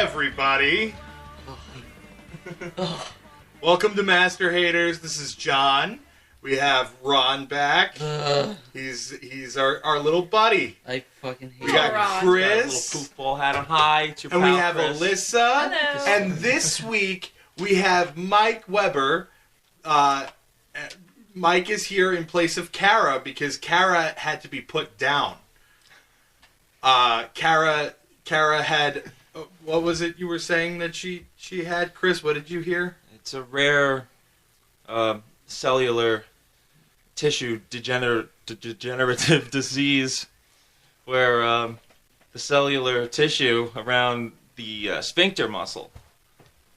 Everybody. Welcome to Masturhaters. This is John. We have Ron back. He's our little buddy. I fucking hate We got Ron. Chris. Little poofball hat on high. And we have Chris. Alyssa. Hello. And this week we have Mike Weber. Mike is here in place of Kara because Kara had to be put down. Kara had... What was it you were saying that she had, Chris? What did you hear? It's a rare cellular tissue degenerative disease where the cellular tissue around the sphincter muscle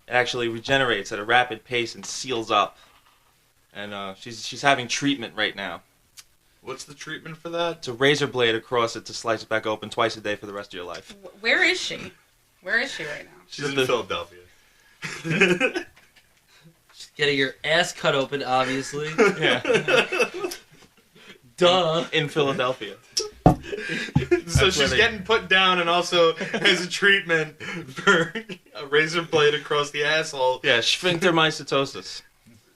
actually regenerates at a rapid pace and seals up. And she's having treatment right now. What's the treatment for that? It's a razor blade across it to slice it back open twice a day for the rest of your life. Where is she? Where is she right now? She's in Philadelphia. Just getting your ass cut open, obviously. Yeah. Duh. In Philadelphia. So she's getting put down and also has a treatment for a razor blade across the asshole. Yeah, sphinctermycetosis.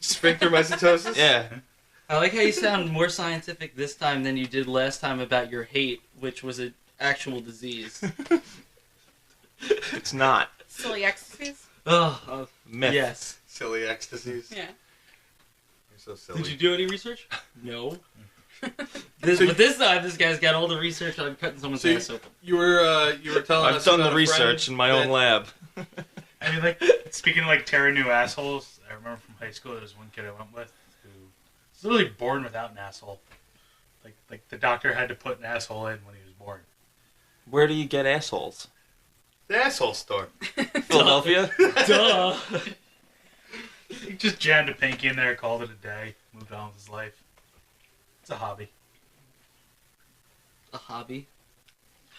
Sphinctermycetosis? Yeah. I like how you sound more scientific this time than you did last time about your hate, which was an actual disease. It's not. Silly ecstasies? Oh, Myth. yes. Silly ecstasies. Yeah. You're so silly. Did you do any research? No. But this time, this guy's got all the research on cutting someone's ass open. You were telling us I've done about the a research friend in my own lab. I mean, like, speaking of, like, terror new assholes, I remember from high school, there was one kid I went with who was literally born without an asshole. Like the doctor had to put an asshole in when he was born. Where do you get assholes? The asshole store. Philadelphia? Duh. He just jammed a pinky in there, called it a day, moved on with his life. It's a hobby. A hobby?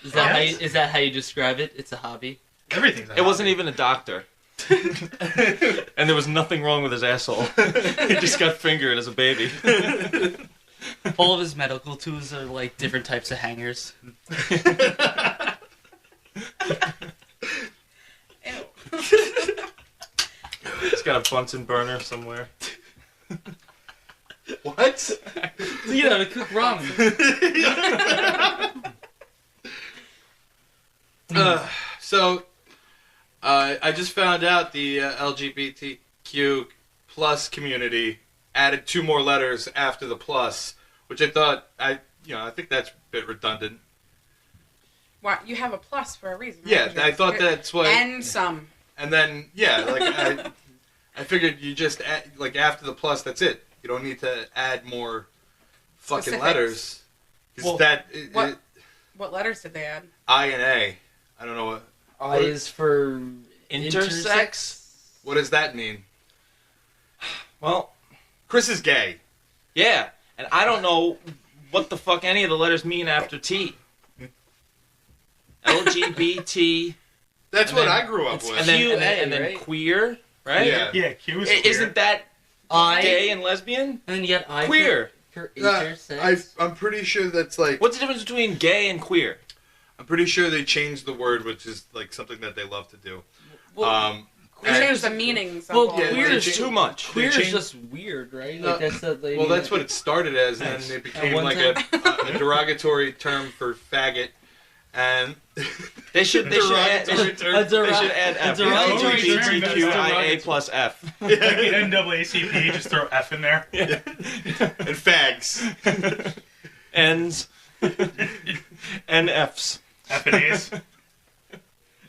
Is that how you describe it? It's a hobby? Everything's a hobby. It wasn't even a doctor. And there was nothing wrong with his asshole. He just got fingered as a baby. All of his medical tools are like different types of hangers. Ew. He's got a Bunsen burner somewhere. What? You know, to cook ramen. I just found out the LGBTQ plus community added 2 more letters after the plus, which I thought I think that's a bit redundant. What? You have a plus for a reason. Yeah, right? I thought that's what. And some. And then I figured you just add, like after the plus, that's it. You don't need to add more fucking Specifics. letters. Well, What letters did they add? I and A. I don't know what. I is for Intersex? What does that mean? Well, Chris is gay. yeah. And I don't know what the fuck any of the letters mean after T. LGBT. That's And what then I grew up with. And then, QA, and then right? queer, right? Yeah. Yeah, Q is Isn't that I, gay and lesbian? and yet I Queer. for intersex. I'm pretty sure that's like. What's the difference between gay and queer? I'm pretty sure they changed the word, which is like something that they love to do. Well, They changed the meanings of Well, all yeah, queer of is it. Too much. Queer they is changed- just weird, right? No, Like that's the. Well, that's what it started as, and Nice. then it became one like a derogatory term for faggot. And They should add F. derogatory term. LGBTQIA plus F. like the NAACP, just throw F in there. and fags. N's. And F's. F and A's.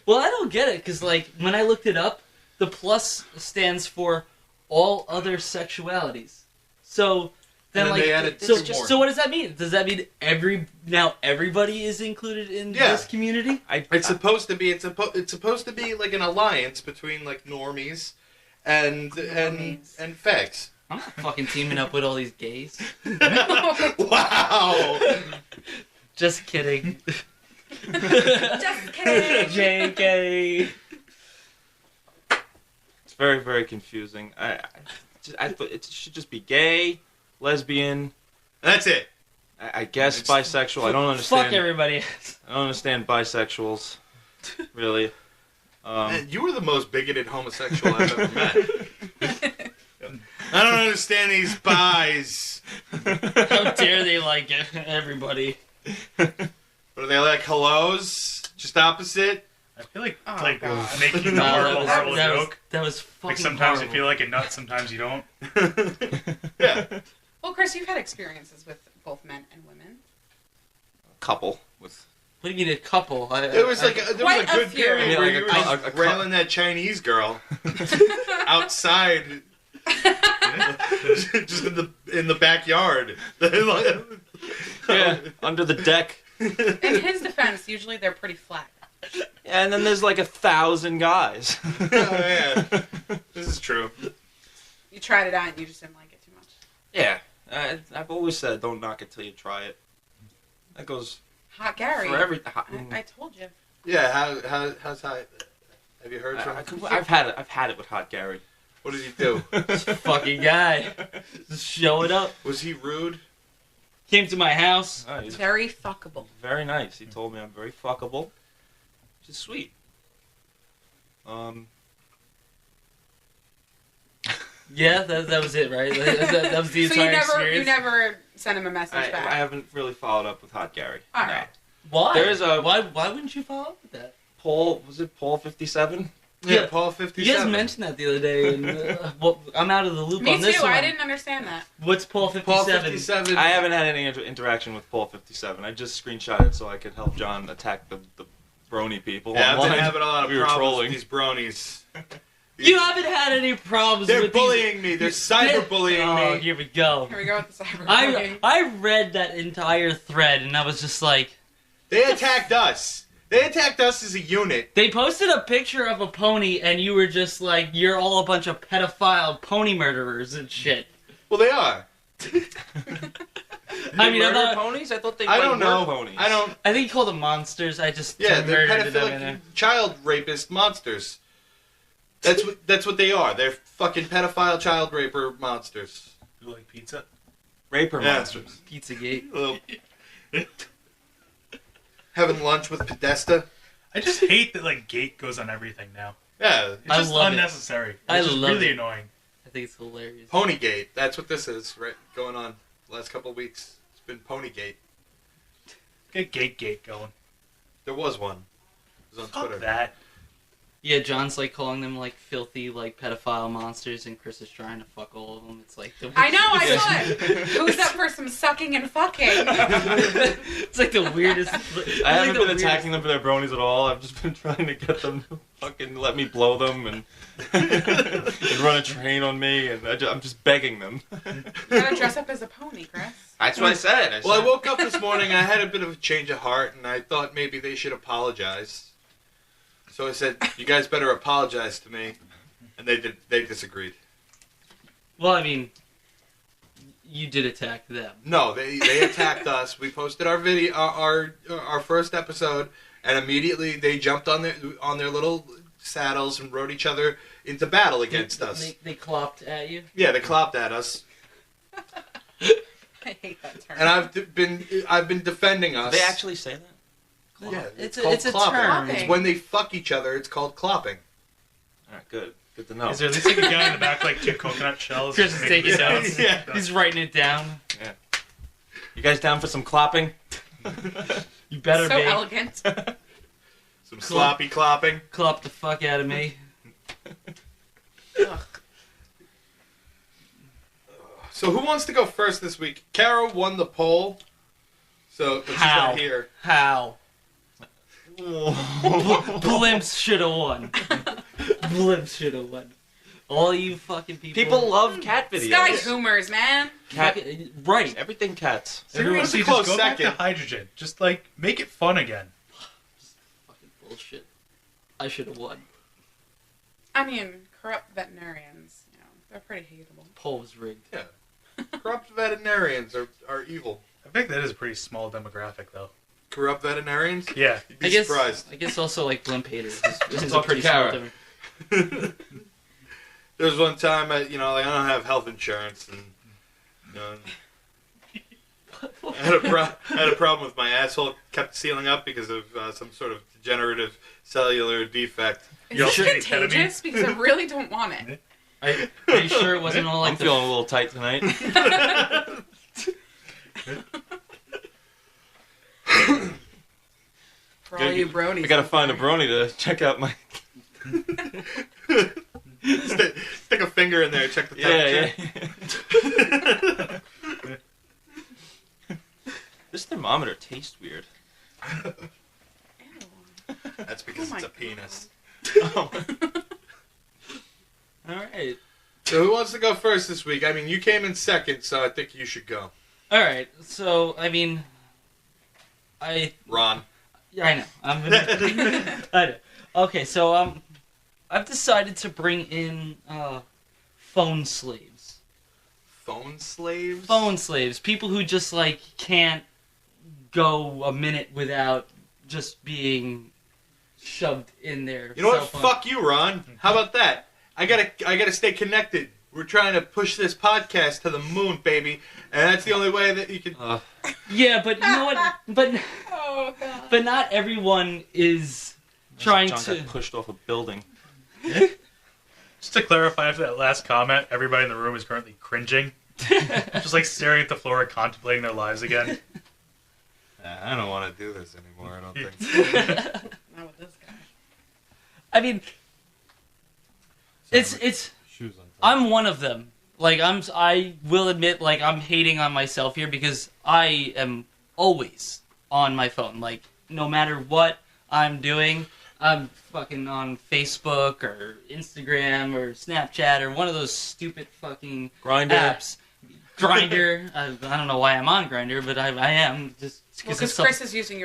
Well, I don't get it because like when I looked it up, the plus stands for all other sexualities. So then like, they added so, two more. so what does that mean? Does that mean everybody is included in this community? It's supposed to be. It's supposed to be like an alliance between like normies and fags. I'm not fucking teaming up with all these gays. Wow. Just kidding. Just kidding. JK. It's very, very confusing. I thought it should just be gay, lesbian. That's it. I guess bisexual. I don't understand. Fuck everybody. I don't understand bisexuals. Really. Man, you were the most bigoted homosexual I've ever met. I don't understand these bis. How dare they like everybody? What are they like? Hellos? Just opposite? I feel like God. making No, a horrible that was, joke. that was fucking Like sometimes horrible. you feel like a nut, sometimes you don't. Yeah. Well, Chris, you've had experiences with both men and women. Couple with. What do you mean a couple? There was like there was Quite a a good few. period Yeah, where like you a were cou- railing that Chinese girl outside, just in the backyard. Yeah, under the deck. In his defense, usually they're pretty flat. Yeah, and then there's like 1,000 guys. Oh, yeah. This is true. You tried it out and you just didn't like it too much. Yeah, I've always said don't knock it till you try it. That goes Hot Gary. for every. I told you. Yeah. How's high? Have you heard from? I've had it with Hot Gary. What did he do? This fucking guy. Just showing up. Was he rude? Came to my house. Oh, he's Very fuckable. very nice. He told me I'm very fuckable, which is sweet. Yeah, that was it, right? That was the So entire you experience. never sent him a message I back. haven't really followed up with Hot Gary. All No. right. Why? There's a- why wouldn't you follow up with that? Paul, was it Paul 57? Yeah, Yeah, Paul You 57. guys mentioned that the other day, and well, I'm out of the loop Me on this too. one. I didn't understand that. What's Paul 57? Paul 57. I haven't had any interaction with Paul 57. I just screenshotted so I could help John attack the brony people. Yeah, I've been online. having a lot of We were problems trolling. with these bronies. You haven't had any problems They're with bullying me. They're cyberbullying Oh, me. here we go. Here we go with the cyberbullying. I read that entire thread, and I was just like... They attacked us. They attacked us as a unit. They posted a picture of a pony, and you were just like, you're all a bunch of pedophile pony murderers and shit. Well, they are. I mean, I'm Murder not... ponies? I thought they I like, don't were know. ponies. I don't. I think you call them monsters. I just Yeah, they're murdered them in pedophilic there. child rapist monsters. That's what they are. They're fucking pedophile child raper monsters. You like pizza? Raper Yeah. monsters. Pizzagate. Little- Having lunch with Podesta. I just hate that like gate goes on everything now. Yeah, It's I just love it. unnecessary. It's I just love really it. annoying. I think it's hilarious. Ponygate. That's what this is. Right, going on the last couple of weeks. It's been Ponygate. Get gate going. There was one. It was on Fuck Twitter. that. Yeah, John's like calling them like filthy, like pedophile monsters, and Chris is trying to fuck all of them. It's like the I know, I saw it. Who's up for some sucking and fucking? It's like the weirdest. I haven't been attacking them for their bronies at all. I've just been trying to get them to fucking let me blow them and, and run a train on me, and I'm just begging them. You gotta dress up as a pony, Chris. That's what I said. Well, I woke up this morning. I had a bit of a change of heart, and I thought maybe they should apologize. So I said, "You guys better apologize to me," and they did. They disagreed. Well, I mean, you did attack them. No, they attacked us. We posted our video, our first episode, and immediately they jumped on their little saddles and rode each other into battle against us. They clopped at you. Yeah, they clopped at us, I hate that term. and I've been defending us. Did they actually say that? Yeah, It's called a clopping. term. It's when they fuck each other. It's called clopping. All right, good. Good to know. Is there at least like a guy in the back like 2 coconut shells? Chris is making taking sounds? notes. Yeah. He's writing it down. You guys down for some clopping? You better so be. elegant. Some sloppy clopping. Clop the fuck out of me. Ugh. So who wants to go first this week? Kara won the poll. So she's How? not here. How? Blimps should have won. Blimps should have won. All you fucking people. People love cat videos. Sky Coomers, man. Cat, Right. everything cats. Seriously, Everyone's a just go close back to second. hydrogen. Just like make it fun again. Fucking bullshit. I should have won. I mean, corrupt veterinarians, they're pretty hateable. Poll was rigged. Corrupt veterinarians are evil. I think that is a pretty small demographic, though. Corrupt veterinarians? Yeah. You'd be surprised. I guess also like blimp haters is a Talk to pretty small Kara. demographic. There was one time, I don't have health insurance, and I had a problem with my asshole kept sealing up because of some sort of degenerative cellular defect. Is You this also need contagious? Because I really don't want it. Are you sure it wasn't all like I'm feeling a little tight tonight. For all you bronies. I gotta out find a there. brony to check out my. Stick a finger in there, check the temperature. Yeah. This thermometer tastes weird. Ew. That's because Oh it's my a penis. Alright. So who wants to go first this week? I mean, you came in second, so I think you should go. Alright, so, I mean... Ron. Yeah, I know. I know. Okay, so, I've decided to bring in, phone slaves. Phone slaves? Phone slaves. People who just, like, can't go a minute without just being shoved in their You know cell what? phone. Fuck you, Ron. How about that? I gotta stay connected. We're trying to push this podcast to the moon, baby, and that's the only way that you can. Yeah, but you know what? Oh, God. But not everyone is trying John to... got pushed off a building. Just to clarify after that last comment, everybody in the room is currently cringing. Just like staring at the floor and contemplating their lives again. I don't want to do this anymore. I don't think. Not with this guy. I mean, it's. Shoes on. I'm one of them. Like I will admit, like I'm hating on myself here because I am always on my phone. Like no matter what I'm doing, I'm fucking on Facebook or Instagram or Snapchat or one of those stupid fucking Grindr. apps. Grinder. I don't know why I'm on Grinder, but I am just Well, because because Chris is using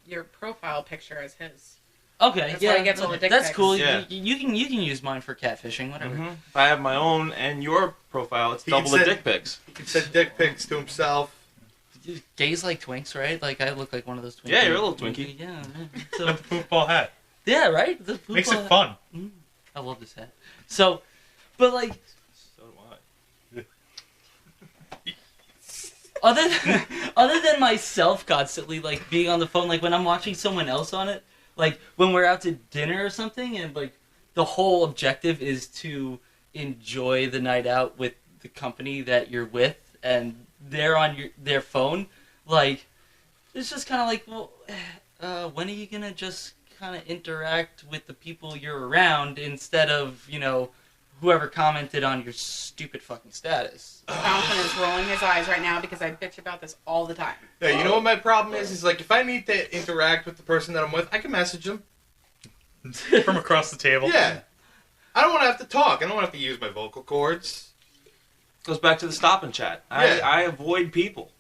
your profile picture as his. Okay, That's yeah, why he gets all the dick that's pics. cool. Yeah. You can use mine for catfishing, whatever. Mhm. If I have my own and your profile, it's He double the said- dick pics. He sent dick pics to himself. Gays like twinks, right? Like I look like one of those twinkies. Yeah, you're a little twinkie. Yeah. yeah. So With the football hat. yeah, right. The Makes football- it fun. I love this hat. So, but like So do I. other than myself constantly like being on the phone, like when I'm watching someone else on it, like when we're out to dinner or something, and like the whole objective is to enjoy the night out with the company that you're with, and they're on their phone, like it's just kind of like, well, when are you gonna just kind of interact with the people you're around instead of whoever commented on your stupid fucking status? Jonathan is rolling his eyes right now because I bitch about this all the time. Yeah, you know what my problem is? Is like if I need to interact with the person that I'm with, I can message them. From across the table. Yeah. I don't want to have to talk. I don't want to have to use my vocal cords. Goes back to the stop and chat. Yeah. I avoid people.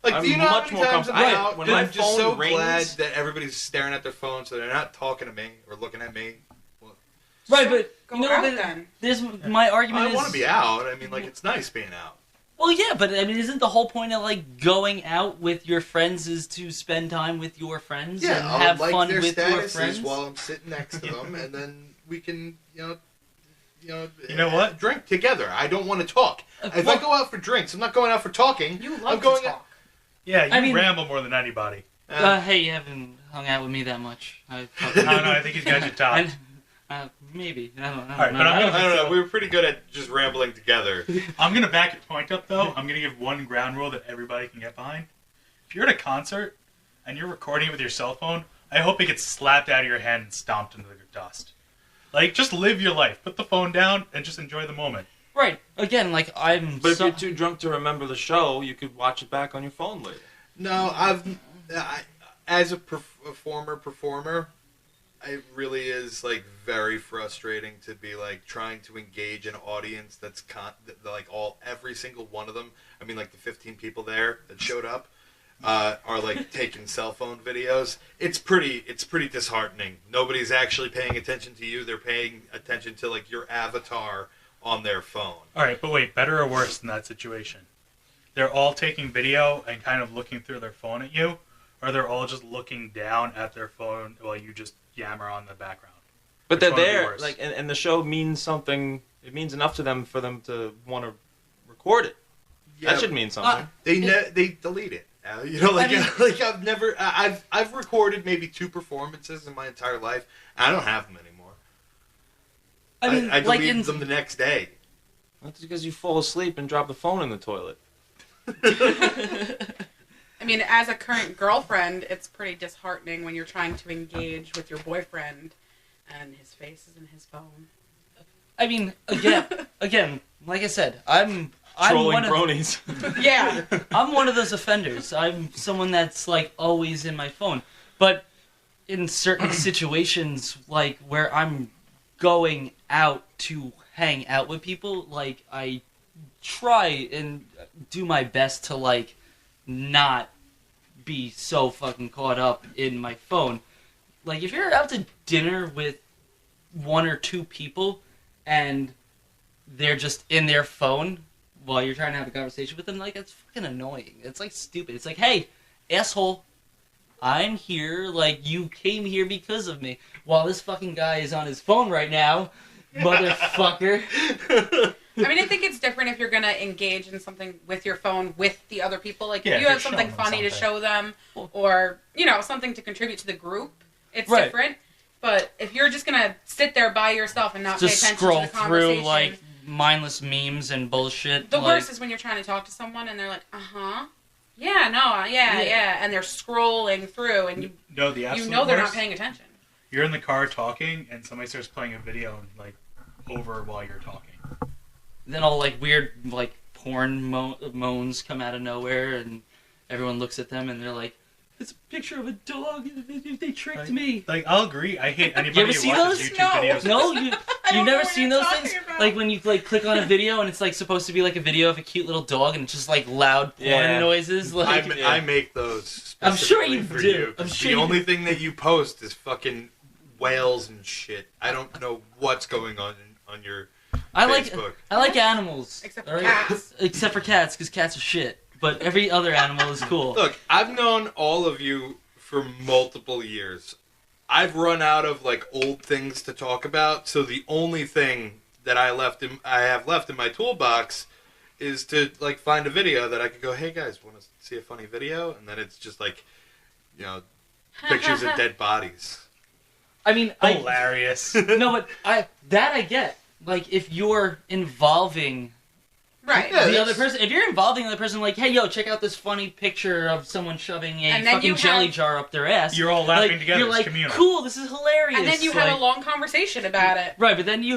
Like, I'm do you know how much many more times I'm comfortable. out When and my I'm just phone so rings- glad that everybody's staring at their phone so they're not talking to me or looking at me. Right, but Go you know, out but then. there's my argument I is want to be out. I mean, like, it's nice being out. well, yeah, but I mean, isn't the whole point of like going out with your friends is to spend time with your friends Yeah, and I'll have like fun their with your statuses friends? while I'm sitting next to them, and then we can, You know what? drink together. I don't want to talk. If I go out for drinks, I'm not going out for talking. You I'm love going to talk. Yeah, you I mean- ramble more than anybody. Hey, you haven't hung out with me that much. I I don't know, I think he's got you topped. maybe. I don't know. All right, but I'm I don't know. We were pretty good at just rambling together. I'm going to back your point up, though. I'm going to give one ground rule that everybody can get behind. If you're at a concert and you're recording it with your cell phone, I hope it gets slapped out of your hand and stomped into the dust. Like, just live your life. Put the phone down and just enjoy the moment. Right. Again, like I'm. But if you're too drunk to remember the show, you could watch it back on your phone later. No, as a former performer, it really is like very frustrating to be like trying to engage an audience that's like every single one of them. I mean, like the 15 people there that showed up are like taking cell phone videos. It's pretty disheartening. Nobody's actually paying attention to you. They're paying attention to like your avatar on their phone. All right, but wait, better or worse than that situation? They're all taking video and kind of looking through their phone at you, or they're all just looking down at their phone while you just yammer on the background. But Which they're one would be there, worse? like, and the show means something. It means enough to them for them to want to record it. That should mean something. They delete it. You know, like, I mean- like I've recorded maybe 2 performances in my entire life. And I don't have them anymore. I mean, I like deleted them the next day. That's because you fall asleep and drop the phone in the toilet. I mean, as a current girlfriend, it's pretty disheartening when you're trying to engage with your boyfriend and his face is in his phone. I mean, again, like I said, I'm Trolling one of, bronies. Yeah. I'm one of those offenders. I'm someone that's like always in my phone. But in certain situations, like where I'm going out to hang out with people, like I try and do my best to like not be so fucking caught up in my phone. Like if you're out to dinner with 1 or 2 people and they're just in their phone while you're trying to have a conversation with them, like, it's fucking annoying. It's, like, stupid. It's like, hey, asshole, I'm here. Like, you came here because of me. While this fucking guy is on his phone right now, motherfucker. I mean, I think it's different if you're going to engage in something with your phone with the other people. Like, Yeah, if you if have you're something showing them funny to something. show them or, you know, something to contribute to the group, it's Right. different. But if you're just going to sit there by yourself and not Just pay attention scroll to the conversation... through, like, mindless memes and bullshit. The like, worst is when you're trying to talk to someone and they're like, yeah, no, yeah, and they're scrolling through and No, the you absolute know they're not worst, paying attention. You're in the car talking, and somebody starts playing a video like over while you're talking. Then all, like, weird, like, porn moans come out of nowhere, and everyone looks at them, and they're like, it's a picture of a dog. They tricked me. Like, I'll agree. I hate anybody ever who see watches those? YouTube No. videos. No, I you've don't know never what seen you're those talking things? about. Like when you like click on a video and it's like supposed to be like a video of a cute little dog and it's just like loud porn Yeah. noises. Like I make those. I'm sure specifically you for do. You. I'm sure the you only thing that you post is fucking whales and shit. I don't know what's going on your Facebook. I like animals. Except for alright? cats. Except for cats, because cats are shit. But every other animal is cool. Look, I've known all of you for multiple years. I've run out of like old things to talk about, so the only thing that I have left in my toolbox is to like find a video that I could go, hey guys, want to see a funny video? And then it's just like, you know, pictures of dead bodies. I mean, Hilarious. no, but I get. Like if you're involving Right. Yeah. the other person, if you're involving the other person, like, hey, yo, check out this funny picture of someone shoving a And then fucking you jelly have- jar up their ass. You're all laughing like, together. You're It's like, communal. cool, this is hilarious. And then you like, have a long conversation about it. right, but then you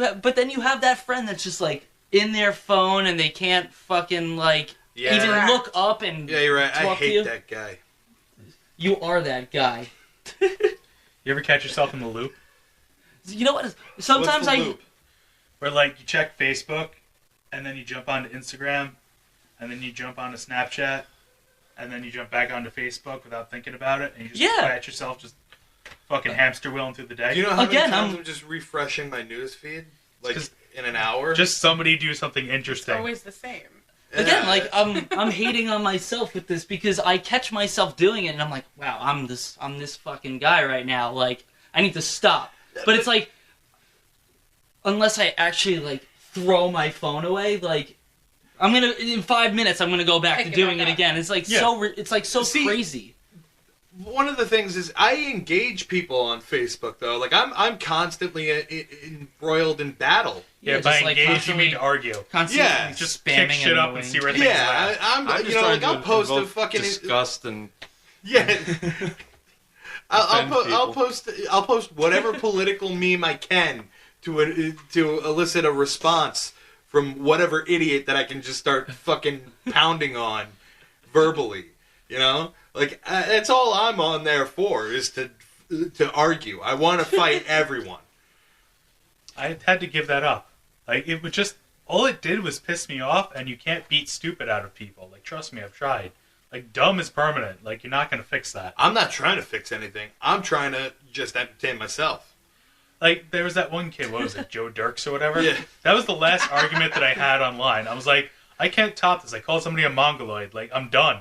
have that friend that's just like in their phone and they can't fucking like Yeah. even Correct. look up and Yeah, you're right. I talk to hate you. that guy. You are that guy. You ever catch yourself in the loop? You know what? Sometimes What's the loop? Where, like, you check Facebook, and then you jump onto Instagram, and then you jump onto Snapchat, and then you jump back onto Facebook without thinking about it, and you just Yeah. catch yourself just fucking hamster wheeling through the day. Do you know how Again, many times I'm- I'm just refreshing my news feed? Like 'cause- in an hour? Just somebody do something It's interesting. always the same. Again, Yeah. like I'm hating on myself with this because I catch myself doing it and I'm like, wow, I'm this fucking guy right now. Like I need to stop. But it's like unless I actually like throw my phone away, like I'm gonna in 5 minutes I'm gonna go back Pick to it doing back it up. again. It's like Yeah. it's like so See, crazy. One of the things is I engage people on Facebook though. Like I'm constantly embroiled in battle. Yeah, just, by like, engage, you constantly- mean to argue. Constantly Yeah, Just spamming kick shit up and annoying. see where things Yeah, laugh. I'm just you know trying like I'll to post a invoke fucking disgust and yeah. I'll Offend post whatever political meme I can to elicit a response from whatever idiot that I can just start fucking pounding on verbally. You know, like that's all I'm on there for is to to argue. I want to fight everyone. I had to give that up. Like, it would just... All it did was piss me off, and you can't beat stupid out of people. Like, trust me, I've tried. Like, dumb is permanent. Like, you're not going to fix that. I'm not trying to fix anything. I'm trying to just entertain myself. Like, there was that one kid, what was it, Joe Dirks or whatever? Yeah. That was the last argument that I had online. I was like, I can't top this. I called somebody a mongoloid. Like, I'm done.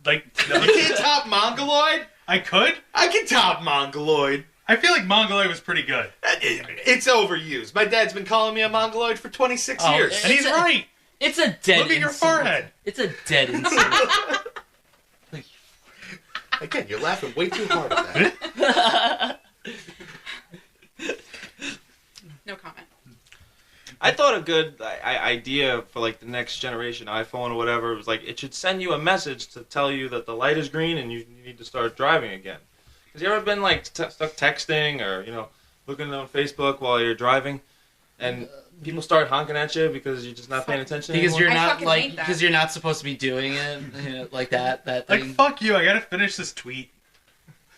Like, You can't top Mongoloid? I could? I can top Mongoloid. I feel like mongoloid was pretty good. It's overused. My dad's been calling me a Mongoloid for 26 Oh, years. And he's right. It's a dead Look at your insult. forehead. It's a dead insult. Again, you're laughing way too hard at that. No comment. I thought a good idea for like the next generation iPhone or whatever was like it should send you a message to tell you that the light is green and you need to start driving again. Has you ever been like stuck texting or looking on Facebook while you're driving, and people start honking at you because you're just not paying attention Because anymore? you're I not fucking like hate that. because you're not supposed to be doing it like that Like, thing. fuck you. I gotta finish this tweet.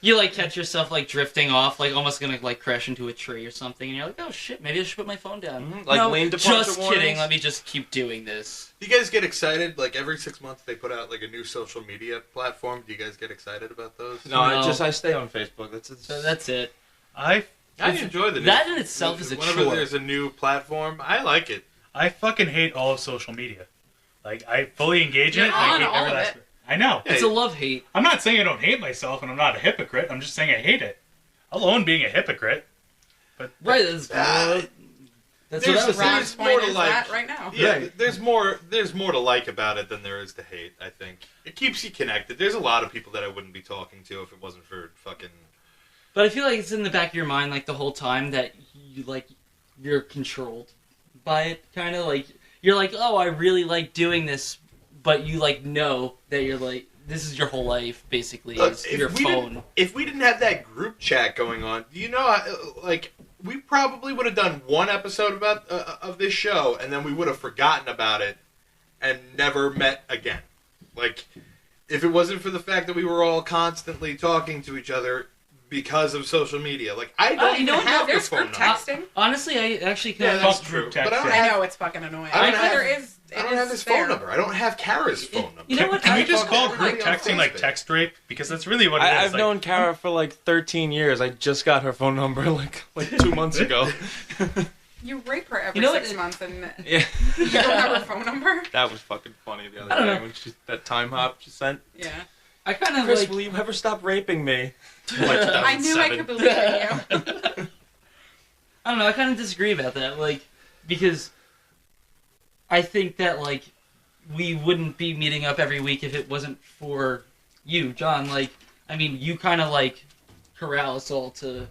You like catch yourself like drifting off, like almost gonna like crash into a tree or something, and you're like, oh shit, maybe I should put my phone down. Mhm, like no, lane departure just warnings. kidding. Let me just keep doing this. Do you guys get excited? Like every 6 months they put out like a new social media platform. Do you guys get excited about those? No, No. I stay on Facebook. So that's it. I enjoy the new, That in itself is a whenever chore. there's a new platform, I like it. fucking hate all of social media. Like, I fully engage in You're it. And I on hate all every of last it. I know. Yeah. It's a love-hate. I'm not saying I don't hate myself and I'm not a hypocrite. I'm just saying I hate it. I'll own being a hypocrite. But Right, that's Uh, what there's I was a- saying. Ron's more point to is like- that right now. Yeah, Right. there's more to like about it than there is to hate, I think. It keeps you connected. There's a lot of people that I wouldn't be talking to if it wasn't for fucking... But I feel like it's in the back of your mind like the whole time that you're controlled by it, kind of like you're like, oh, I really like doing this, but you like know that you're like this is your whole life basically Look, is your phone. If we didn't have that group chat going on, like, we probably would have done one episode about of this show, and then we would have forgotten about it and never met again. Like, if it wasn't for the fact that we were all constantly talking to each other because of social media, like, I don't you even know what? have your There's phone group number. texting. Honestly, I actually Yeah, kind that's Fuck true. group But I don't texting. I have, know it's fucking annoying. I don't But have- there is. I don't have his phone number. I don't have Kara's phone number. You know what? Can we I- just call everybody group on texting like Facebook. text rape? Because that's really what it is. I've Like, known Kara for like 13 years. I just got her phone number like 2 months ago. You rape her every You know 6 what? months and Yeah. you don't have her phone number? That was fucking funny the I other don't day know. when that time hop she sent. Yeah. I kind of Chris, like. will you ever stop raping me? Like I knew I 2007. could believe in you. I don't know. I kind of disagree about that, like, because I think that like we wouldn't be meeting up every week if it wasn't for you, John. Like, I mean, you kind of like corral us all to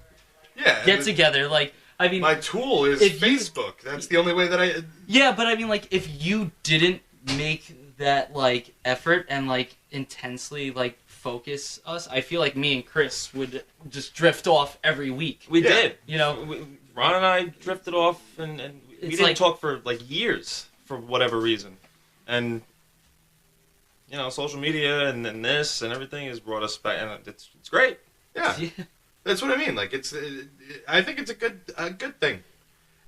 Yeah. get together. Like, I mean, My tool is If you- Facebook. That's the only way that I... yeah, but I mean, like, if you didn't make that like effort and like intensely like focus us, I feel like me and Chris would just drift off every week. We Yeah. did. You know, Ron and I drifted off, and we It's didn't like- talk for like years for whatever reason. And social media and this and everything has brought us back, and it's great. Yeah. That's what I mean. Like, I think it's a good thing.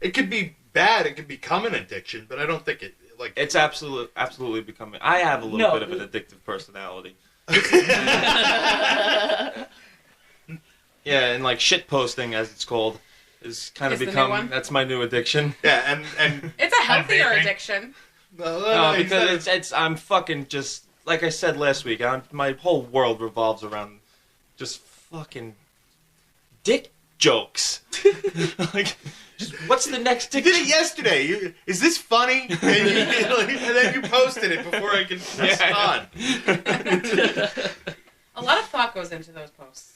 It could be bad. It could become an addiction, but I don't think it, like... It's absolutely becoming. I have a little No. bit of an addictive personality. Yeah, and like shit posting, as it's called, is kind of Is the new become. one? That's my new addiction. Yeah, and It's a healthier vaping. addiction. No, because I'm fucking just like I said last week. My whole world revolves around just fucking dick jokes. Like, just what's the next You dick? did it yesterday. Is this funny? And then you posted it before I can respond. A lot of thought goes into those posts.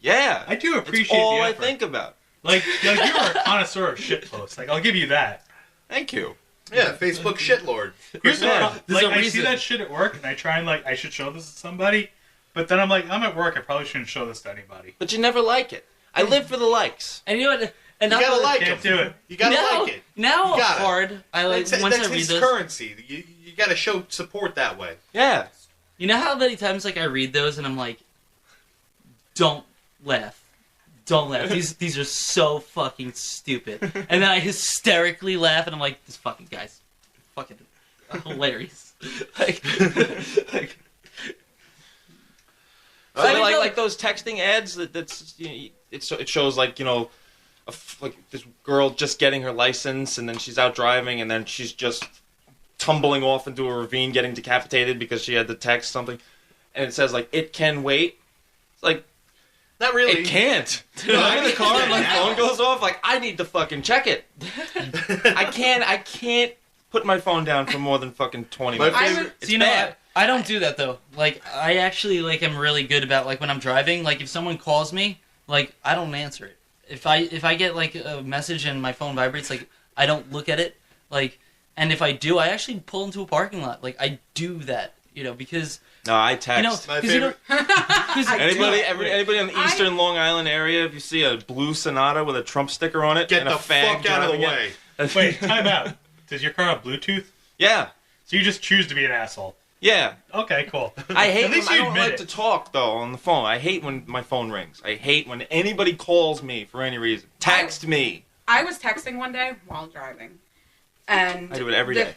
Yeah, I do it's appreciate all the I effort. think about. Like you're a connoisseur of shit posts. Like, I'll give you that. Thank you. Yeah, Facebook shitlord. Here's the Yeah. problem. There's Like, a I see reason. that shit at work, and I try and, I should show this to somebody. But then I'm like, I'm at work. I probably shouldn't show this to anybody. But you never like it. I live for the likes. and you know what? And You not gotta the- like Can't it. do it. You gotta now, like it. Now You gotta. hard. I like That's, once that's I read his those. currency. You gotta show support that way. Yeah. You know how many times like I read those and I'm like, don't laugh. don't laugh. These are so fucking stupid. And then I hysterically laugh, and I'm like, this fucking guy's fucking hilarious. like like those texting ads that's it shows like like this girl just getting her license and then she's out driving and then she's just tumbling off into a ravine getting decapitated because she had to text something and it says like it can wait. It's like Not really. it can't. I'm in the car and my phone goes off. Like I need to fucking check it. I can't put my phone down for more than fucking 20 minutes. It's bad. I don't do that though. Like I actually like am really good about like when I'm driving. Like if someone calls me, like I don't answer it. If I get like a message and my phone vibrates, like I don't look at it. Like, and if I do, I actually pull into a parking lot. Like I do that, because No, I text. My favorite. Anybody on the eastern Long Island area, if you see a blue Sonata with a Trump sticker on it, Get and the a fag fuck out of the driving way. it- Wait, time out. Does your car have Bluetooth? Yeah, So you just choose to be an asshole. yeah. Okay, cool. I hate At least when I you don't admit like it. to talk though on the phone. I hate when my phone rings. I hate when anybody calls me for any reason. Text me. I was texting one day while driving, and I do it every day.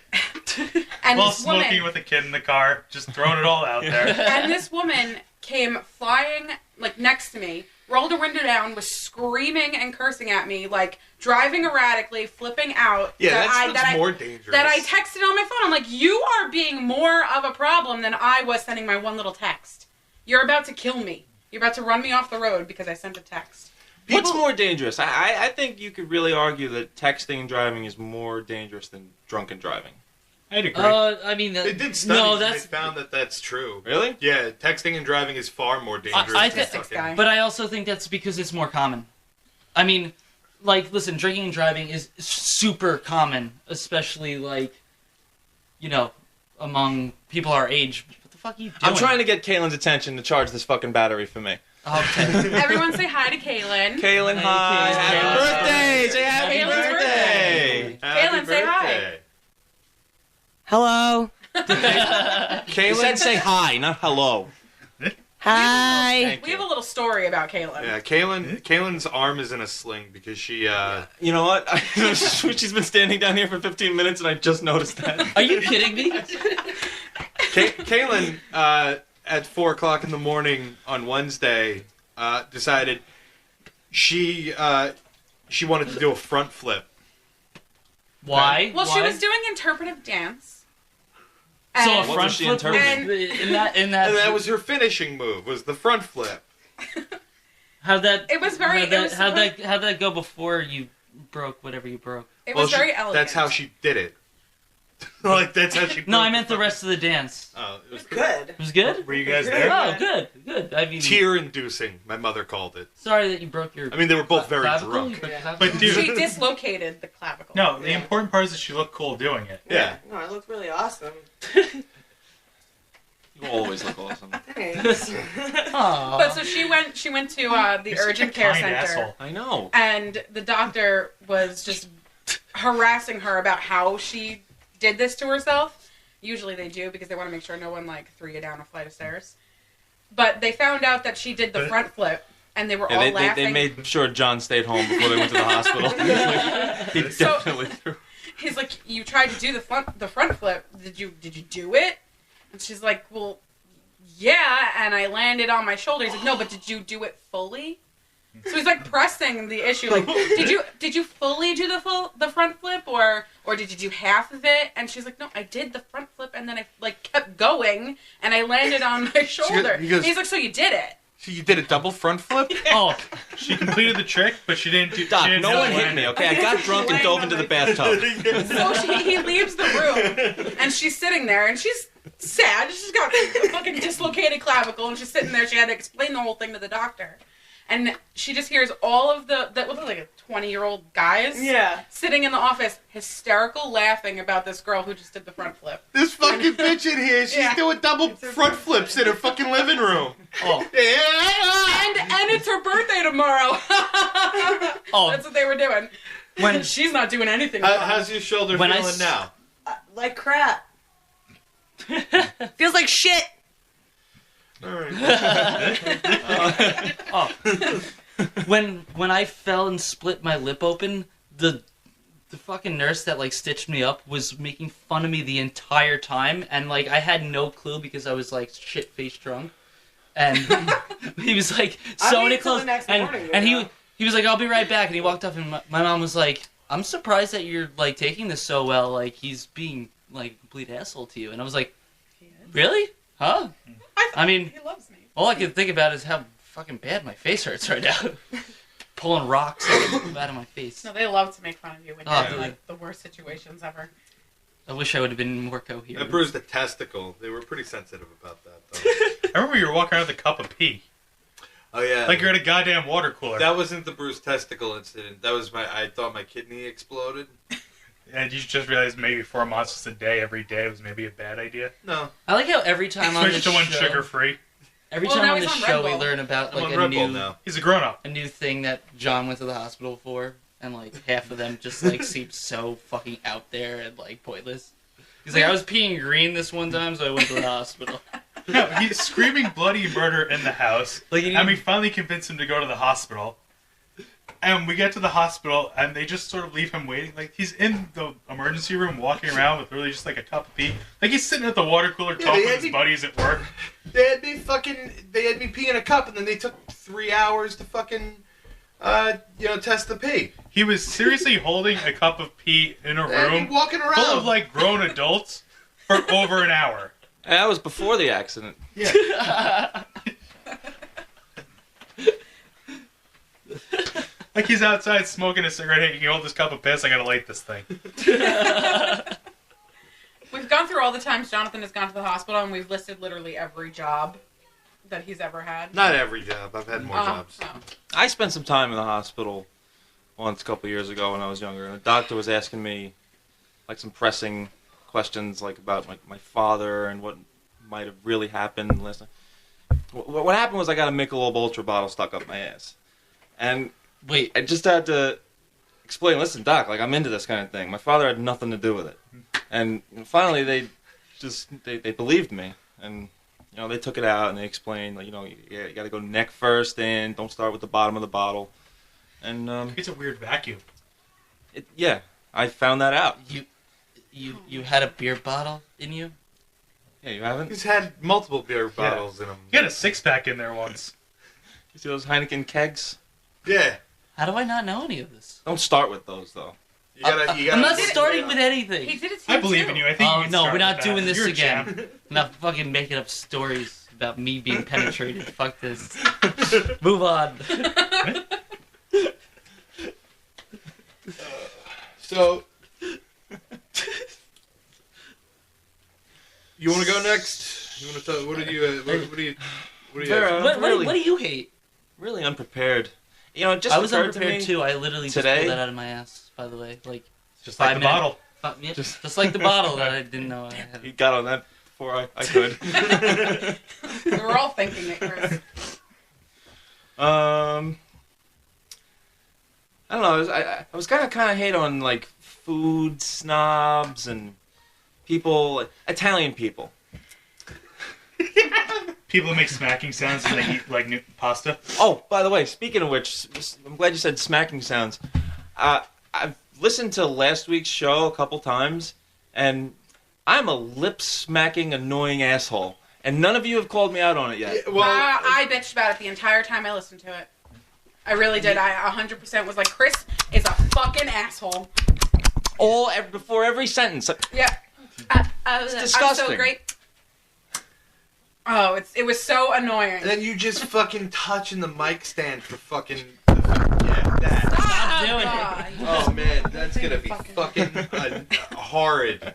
And While this woman, smoking with a kid in the car, just throwing it all out there. and this woman came flying like next to me, rolled her window down, was screaming and cursing at me, like driving erratically, flipping out. Yeah, that's more dangerous. That I texted on my phone. I'm like, you are being more of a problem than I was sending my one little text. You're about to kill me. You're about to run me off the road because I sent a text. What's more dangerous? I think you could really argue that texting and driving is more dangerous than drunken driving. I'd agree. I mean, They did studies no, and that's. they found that that's true. Really? Yeah, texting and driving is far more dangerous. I than think- Statistics fucking- guy. But I also think that's because it's more common. I mean, like, listen, drinking and driving is super common, especially like, among people our age. What the fuck are you doing? I'm trying to get Kaylin's attention to charge this fucking battery for me. Okay. Everyone say hi to Kaylin. Kaylin, Hey, hi. Kaylin. Happy birthday. Say happy Kaylin's birthday. Happy Kaylin, say hi. birthday. Hello. You said say hi, not hello. Hi. Thank We you. have a little story about Kaylin. Yeah, Kaylin's arm is in a sling because she. You know what? She's been standing down here for 15 minutes and I just noticed that. Are you kidding me? Kaylin at 4:00 in the morning on Wednesday decided she wanted to do a front flip. Why? Well, she Why? was doing interpretive dance. So a And- What was front she flip interpreting? was- in that And that was her finishing move, was the front flip. how'd that It was very- how'd it was how'd that go before you broke whatever you broke? It was very elegant. That's how she did it. Like, that's how she... No, I meant the rest of the dance. Oh, it was Good. It was good? Were you guys there? Oh, good. I mean, tear-inducing, my mother called it. sorry that you broke your I mean, they were both very clavicle? drunk. You broke your clavicle? But dude, She dislocated the clavicle. no, the important part is that she looked cool doing it. Yeah. No, I looked really awesome. You always look awesome. Thanks. Aw. But so she went to the You're such urgent a care kind center, asshole. I know. and the doctor was just harassing her about how she did this to herself. Usually they do because they want to make sure no one like threw you down a flight of stairs. But they found out that she did the front flip, and they were all Yeah, laughing. they made sure John stayed home before they went to the hospital. He So- definitely threw. He's like, "You tried to do the front flip. Did you do it?" And she's like, "Well, yeah." And I landed on my shoulder. He's like, "No, but did you do it fully?" So he's like pressing the issue, like, "Did you fully do the front flip, or did you do half of it?" And she's like, "No, I did the front flip, and then I like kept going, and I landed on my shoulder." he goes- He's like, "So you did it?" So you did a double front flip? Oh, She completed the trick, but she didn't do. Doc, she didn't no know one it hit landed. me, okay? I got drunk and dove into the bathtub. So he leaves the room, and she's sitting there, and she's sad. She's got a fucking dislocated clavicle, and she's sitting there. She had to explain the whole thing to the doctor. And she just hears all of that looked like a 20-year-old guys Yeah. sitting in the office, hysterical laughing about this girl who just did the front flip. This fucking bitch in here, she's Yeah. doing double front flips in her fucking living room. oh, Yeah. And it's her birthday tomorrow. oh. That's what they were doing. When She's not doing anything. How's your shoulder When I feeling s- now? Like crap. Feels like shit. All right. oh, when I fell and split my lip open, the fucking nurse that like stitched me up was making fun of me the entire time, and like I had no clue because I was like shit faced drunk, and he was like I'll many wait till clothes, the next and morning, and you know? he was like, I'll be right back, and he walked up, and my mom was like, I'm surprised that you're like taking this so well, like he's being like a complete asshole to you, and I was like, He is. really? Huh? I mean, He loves me. all I can think about is how fucking bad my face hurts right now. Pulling rocks out of my face. No, they love to make fun of you when Oh, you're in dude. like the worst situations ever. I wish I would have been more I coherent. bruised a testicle. They were pretty sensitive about that, though. I remember you were walking around with a cup of pee. Oh yeah, Like you're at a goddamn water cooler. that wasn't the bruised testicle incident. That was I thought my kidney exploded. And you just realized maybe 4 monsters a day every day was maybe a bad idea. No, I like how every time on the Switch to one show, sugar-free. every Well, time now on the he's on show Red we Bull. learn about I'm like on a Red Bull new now. He's a grown-up. a new thing that John went to the hospital for, and like half of them just like seemed so fucking out there and like pointless. He's like, I was peeing green this one time, so I went to the hospital. No, he's screaming bloody murder in the house. Like, And we finally convince him to go to the hospital. And we get to the hospital, and they just sort of leave him waiting. Like, he's in the emergency room walking around with really just like a cup of pee. Like, he's sitting at the water cooler Yeah, talking they with had his me- buddies at work. they had me pee in a cup, and then they took 3 hours to fucking test the pee. He was seriously holding a cup of pee in a They had me room walking around. full of, like, grown adults for over an hour. And that was before the accident. yeah. Like, he's outside smoking a cigarette. Hey, can you hold this cup of piss? I gotta light this thing. We've gone through all the times Jonathan has gone to the hospital, and we've listed literally every job that he's ever had. Not every job. I've had more jobs. Oh. I spent some time in the hospital once a couple years ago when I was younger, and the doctor was asking me like some pressing questions like about my father and what might have really happened last night. What happened was I got a Michelob Ultra bottle stuck up my ass, and Wait, I just had to explain. Listen, doc, like I'm into this kind of thing. My father had nothing to do with it, and finally they believed me, and they took it out and they explained like you got to go neck first in. Don't start with the bottom of the bottle, and It's a weird vacuum. I found that out. you had a beer bottle in you? Yeah, you haven't? He's had multiple beer bottles in him. He had a six-pack in there once. You see those Heineken kegs? Yeah. How do I not know any of this? Don't start with those though. You gotta I'm not Did it- starting with anything. He did it to I you, believe too. in you. I think Oh you can no, start we're not with doing that. this You're a again. champ. I'm not fucking making up stories about me being penetrated. Fuck this. Move on. So, you want to go next? You want to talk? What do you? What do you? Vera, What really, do you hate? really unprepared. It just I was occurred to unprepared me too. I literally just today- pulled that out of my ass. By the way, like Just 5 like the minutes. bottle. Yeah, Just- just like the bottle that I didn't know I had. You got on that before I could. We were all thinking it, Chris. I don't know. I was kind of hate on like food snobs and people, Italian people. People make smacking sounds when they eat like new pasta. Oh, by the way, speaking of which, I'm glad you said smacking sounds. I've listened to last week's show a couple times, and I'm a lip-smacking, annoying asshole. And none of you have called me out on it yet. Yeah, well, I bitched about it the entire time I listened to it. I really did. I 100% was like, Chris is a fucking asshole. Before every sentence. Yeah. I'm disgusting. so great. Oh, it was so annoying. and then you just fucking touching the mic stand for fucking. Yeah, that. Stop doing it. God. Oh man, that's gonna be fucking horrid.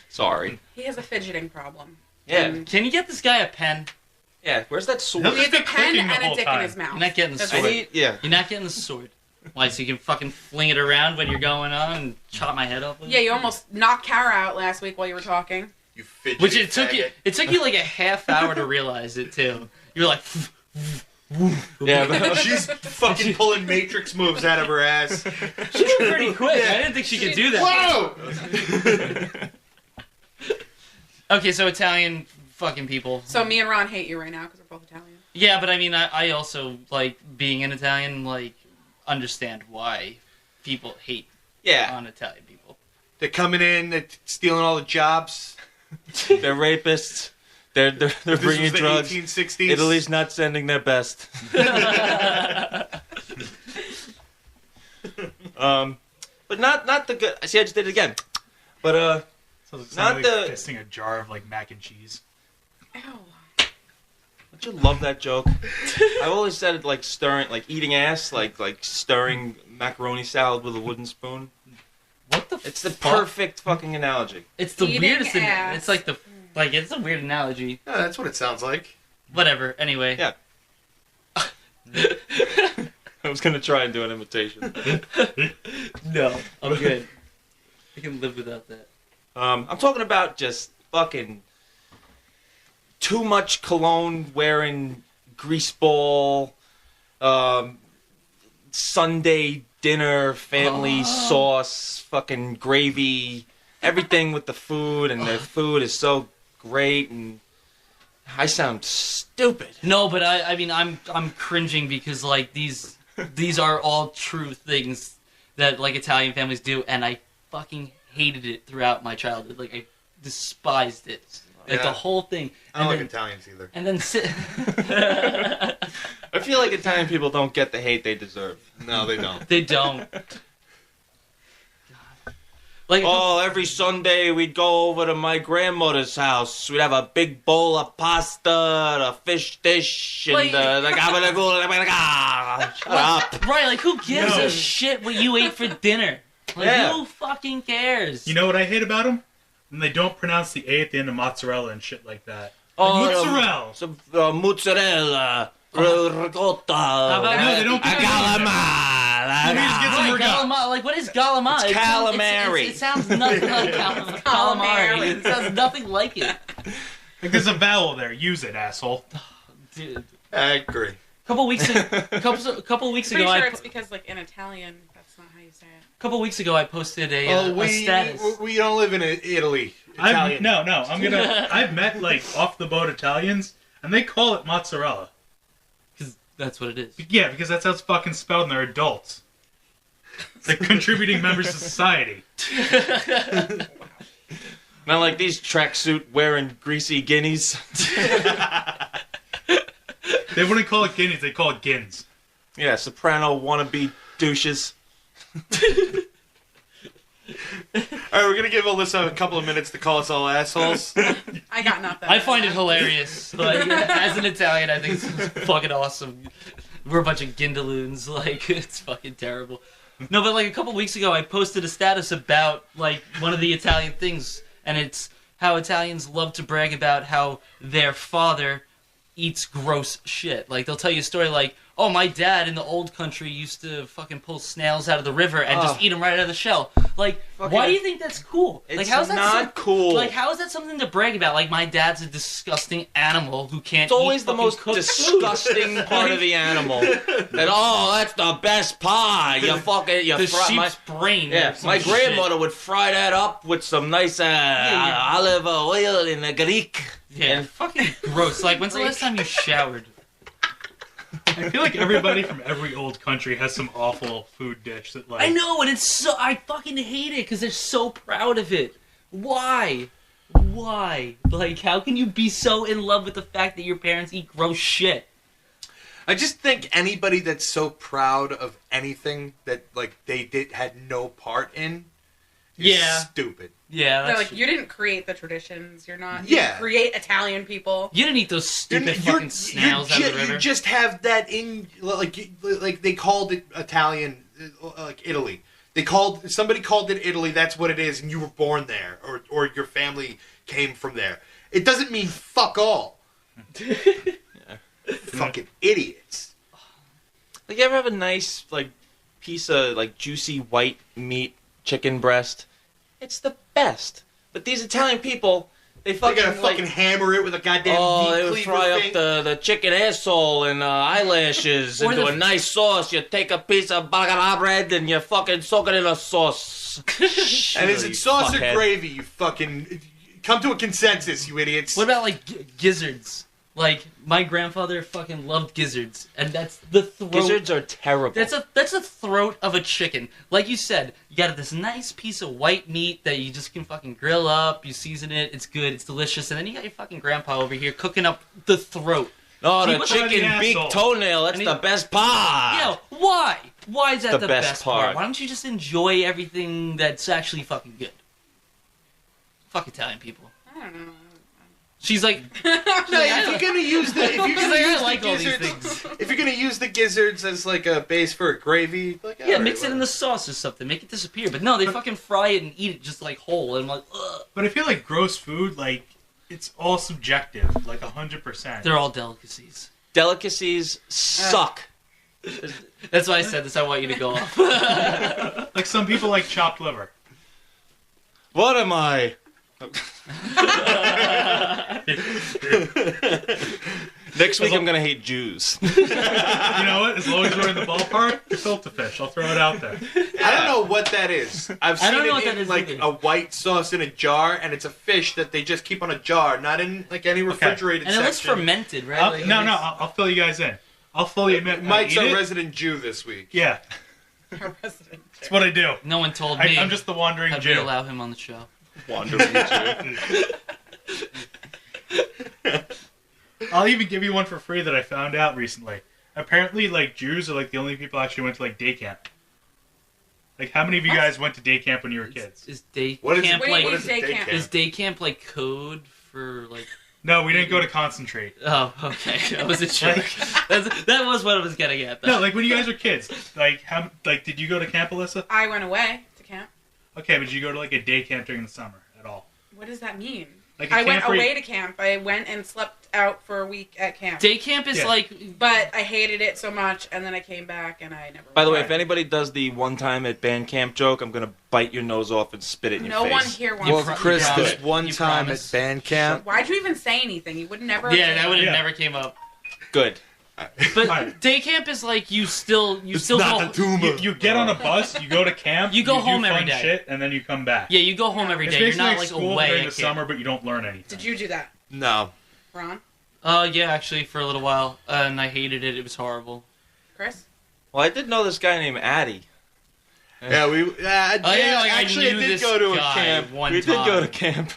Sorry. He has a fidgeting problem. Yeah. Can you get this guy a pen? Yeah, where's that sword? He'll He has just a be pen clicking the and a whole dick in time. his mouth. You're not getting the That's sword. it. Yeah. You're not getting the sword. Why? So you can fucking fling it around when you're going on and chop my head off with it? Yeah, you almost knocked Kara out last week while you were talking. You fidgety Which it took you. faggot. It took you like a half hour to realize it too. You were like, Yeah, but She's fucking pulling Matrix moves out of her ass. she was pretty quick. I didn't think she could do that. Whoa! Okay, so Italian fucking people. So me and Ron hate you right now because we're both Italian. Yeah, but I mean, I also, like, being an Italian, like, understand why people hate on Italian people. They're coming in, they're stealing all the jobs. They're rapists. They're bringing the drugs. 1860s. Italy's not sending their best. But not the good. See, I just did it again. But So it's not like the. fisting a jar of like mac and cheese. Ew. Don't you love that joke? I've always said it like stirring, like eating ass, like stirring macaroni salad with a wooden spoon. What the? It's the fuck? perfect fucking analogy. It's the Eating weirdest. ass. It's like it's a weird analogy. Yeah, that's what it sounds like. Whatever. Anyway. Yeah. I was gonna try and do an imitation. No, I'm good. I can live without that. I'm talking about just fucking too much cologne wearing greaseball, Sunday dinner, family sauce, fucking gravy, everything with the food, and their food is so great, and I sound stupid. No, but I mean, I'm cringing because like these are all true things that like Italian families do, and I fucking hated it throughout my childhood. Like I despised it, like the whole thing. I don't And like then- Italians either. And then I feel like Italian people don't get the hate they deserve. No, they don't. they don't. Like Oh, every Sunday we'd go over to my grandmother's house. We'd have a big bowl of pasta, a fish dish, and Like- the shut up. right? Like who gives No. a shit what you ate for dinner? Like Yeah. who fucking cares? You know what I hate about them? When they don't pronounce the A at the end of mozzarella and shit like that. Oh, Mozzarella. Some mozzarella, ricotta, How about- No, they don't get Right, Galama, like what is Galama? It's calamari. It sounds nothing like calamari. It sounds nothing like it. Like there's a vowel there. Use it, asshole. Dude, I agree. couple weeks ago, Pretty sure it's because like in Italian, that's not how you say it. couple weeks ago, I posted a we status. we don't live in Italy. Italian. I've met like off the boat Italians, and they call it mozzarella. Because that's what it is. Yeah, because that's how it's fucking spelled, and they're adults. They're contributing members of society. Not like these tracksuit wearing greasy guineas. They wouldn't call it guineas, they call it gins. Yeah, soprano wannabe douches. All right, we're gonna give Alyssa a couple of minutes to call us all assholes. I got nothing. I find it hilarious. Like, as an Italian, I think it's fucking awesome. We're a bunch of gindaloons. Like, it's fucking terrible. No, but like a couple weeks ago, I posted a status about like one of the Italian things, and it's how Italians love to brag about how their father eats gross shit. Like, they'll tell you a story like, oh, my dad in the old country used to fucking pull snails out of the river and just eat them right out of the shell. Like, why do you think that's cool? It's like, how's that not cool. Like, how is that something to brag about? Like, my dad's a disgusting animal who can't It's always eat the fucking most cooked disgusting food. part of the animal. That, oh, that's the best pie. You fucking, you The fry sheep's brain. Yeah, or some my shit. grandmother would fry that up with some nice olive oil in the Greek. Yeah, fucking gross. Like, when's the last time you showered? I feel like everybody from every old country has some awful food dish that like... I know, and it's so... I fucking hate it because they're so proud of it. Why? Why? Like, how can you be so in love with the fact that your parents eat gross shit? I just think anybody that's so proud of anything that like they had no part in is Yeah. stupid. Yeah, They're that's... like, you didn't create the traditions. You're not. You Yeah. didn't create Italian people. You didn't eat those stupid fucking snails out of the river. You just have that in like they called it Italian, like Italy. Somebody called it Italy. That's what it is, and you were born there, or your family came from there. It doesn't mean fuck all. Fucking idiots. Like, you ever have a nice, like, piece of, like, juicy white meat chicken breast? It's the best. But these Italian people, they They fucking, gotta fucking hammer it with a goddamn they meat would cleaver fry thing. up the chicken asshole and eyelashes Or into the- a nice sauce. You take a piece of bacala bread and you fucking soak it in a sauce. And is You it sauce or fuckhead. gravy? You fucking come to a consensus, you idiots. What about, like, gizzards? Like, my grandfather fucking loved gizzards, and that's the throat. Gizzards are terrible. That's a throat of a chicken. Like you said, you got this nice piece of white meat that you just can fucking grill up, you season it, it's good, it's delicious, and then you got your fucking grandpa over here cooking up the throat. No, See, the what's chicken the beak asshole? toenail, that's And the best part. Yeah, why? Why is that The the best best part? part. Why don't you just enjoy everything that's actually fucking good? Fuck Italian people. I don't know. She's like, No, if you're gonna use the she's like, I like all these gizzards, things. if you're gonna use the gizzards as like a base for a gravy, like Yeah, alright, mix it in whatever. the sauce or something. Make it disappear. But no, they fucking fry it and eat it just like whole. And I'm like, ugh. But I feel like gross food, like, it's all subjective, like 100%. They're all delicacies. Delicacies suck. That's why I said this. I want you to go off. Like, some people like chopped liver. What am I? Next week I'm gonna hate Jews. You know what? As long as we're in the ballpark, gefilte fish. I'll throw it out there. I don't know what that is. I've I seen don't know it what that in is like either. a white sauce in a jar, and it's a fish that they just keep on a jar, not in like any refrigerated And it section. looks fermented, right? Like, No, it no, makes- I'll fill you guys in. I'll fully admit when I Mike's eat our it. resident Jew this week. Yeah, Our president. that's what I do. No one told me. I'm just the wandering How'd we Jew. allow him on the show? Wandering Jew. I'll even give you one for free that I found out recently. Apparently, like, Jews are like the only people who actually went to like day camp. Like, how many of you What? guys went to day camp when you were kids? Is day What is- camp What do you like? mean what is day day camp? camp? Is day camp like code for like? No, we didn't go to concentrate. Oh, okay. I wasn't sure. That was what I was getting at. Though. No, like when you guys were kids. Like, did you go to camp, Alyssa? I went away to camp. Okay, but did you go to like a day camp during the summer at all? What does that mean? Like a I went camp where you- away to camp. I went and slept out for a week at camp. Day camp is Yeah. like. But I hated it so much, and then I came back, and I never. By the way, went. if anybody does the one time at band camp joke, I'm gonna bite your nose off and spit it in your no face. one here wants. Well, pro- to Chris, you do this that. one You time promise? at band camp. Why'd you even say anything? You would never. Yeah, that would have Yeah. never came up. Good. But Alright. day camp is like you still go. not the tumor. You get on a bus, you go to camp, You go do home every fun day. shit, and then you come back. Yeah, you go home every It's day. You're basically not like school away during the at summer, camp. but you don't learn anything. Did you do that, No. Ron? Yeah, actually, for a little while, and I hated it. It was horrible. Chris? Well, I did know this guy named Addy. Yeah, we. yeah, like, I actually, I knew did this go to a guy camp, one we did go to time. camp.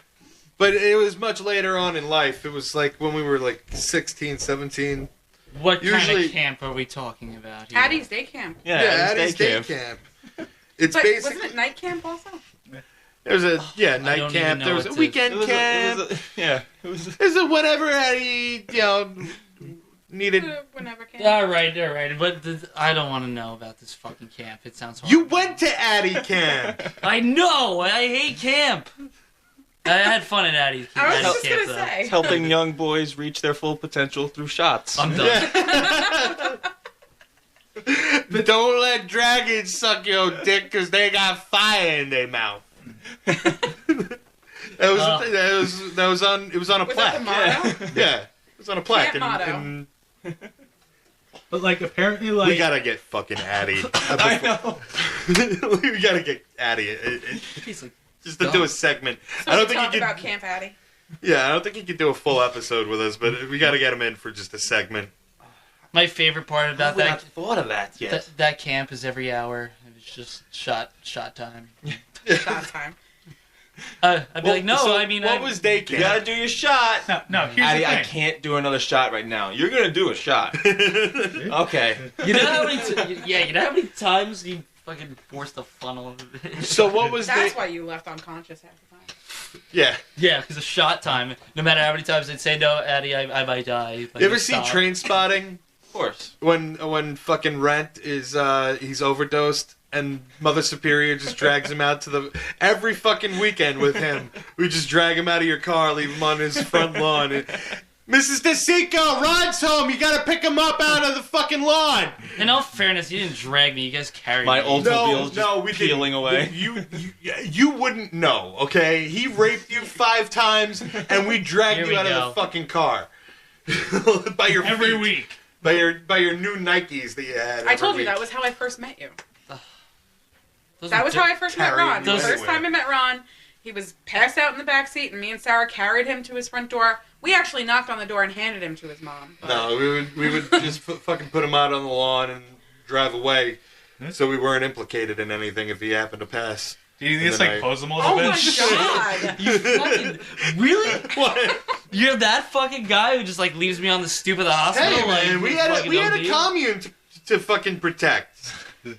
but it was much later on in life. It was like when we were like 16, 17. What kind Usually- of camp are we talking about here? Addie's day camp. Yeah, Addie's Addie's day camp. It's But basically wasn't it night camp also? there's a don't night even camp. know There was what a to- weekend camp. It was There's a whatever Addie needed. Whenever camp. All right, but I don't want to know about this fucking camp. It sounds You horrible. went to Addie camp. I know. I hate camp. I had fun at Addie's I was Addie's just camp, gonna though. say. helping young boys reach their full potential through shots. I'm done. But don't let dragons suck your dick because they got fire in their mouth. That was on. It was on a Was that plaque. the motto? Yeah, it was on a plaque. Camp motto. and But like apparently, like we gotta get fucking Addie. I know. We gotta get Addie He's like, just to do a segment. So I don't we think talk he could. about Camp Addie. Yeah, I don't think he could do a full episode with us, but we gotta get him in for just a segment. my favorite part about I that thought of that yet. that camp is every hour. It's just shot time. Shot time. I'd be Well, like, no, so I mean, what was day You gotta camp? do your shot. no. Here's Addy, the I thing. can't do another shot right now. You're gonna do a shot. Okay. You know how many? You know how many times you fucking forced a funnel? So what was That's day? why you left unconscious half the time. Yeah. Yeah, because of shot time. No matter how many times they'd say no, Addie, I might die. Like, You ever see stop. Train Spotting? Of course. When fucking Rent is he's overdosed and Mother Superior just drags him out to the every fucking weekend with him. We just drag him out of your car, leave him on his front lawn. And, Mrs. DeSico, Rod's home. You gotta pick him up out of the fucking lawn. In all fairness, you didn't drag me. You guys carried My me. old- Automobile's just we peeling didn't. away. You wouldn't know, okay? He raped you 5 times, and we dragged Here you we out go. of the fucking car by your Every feet. week. By your new Nikes that you had. I every told you week. that was how I first met you. Those That are was di- how I first met Carrying Ron. The you first anywhere. time I met Ron, He was passed out in the back seat, and me and Sarah carried him to his front door. We actually knocked on the door and handed him to his mom. No, we would just fucking put him out on the lawn and drive away, so we weren't implicated in anything if he happened to pass. Do you think it's like pose him a little Oh bit? my god! You fucking really? What? You're that fucking guy who just like leaves me on the stoop of the hospital. Hey like, man, we fucking had a OD? commune to fucking protect.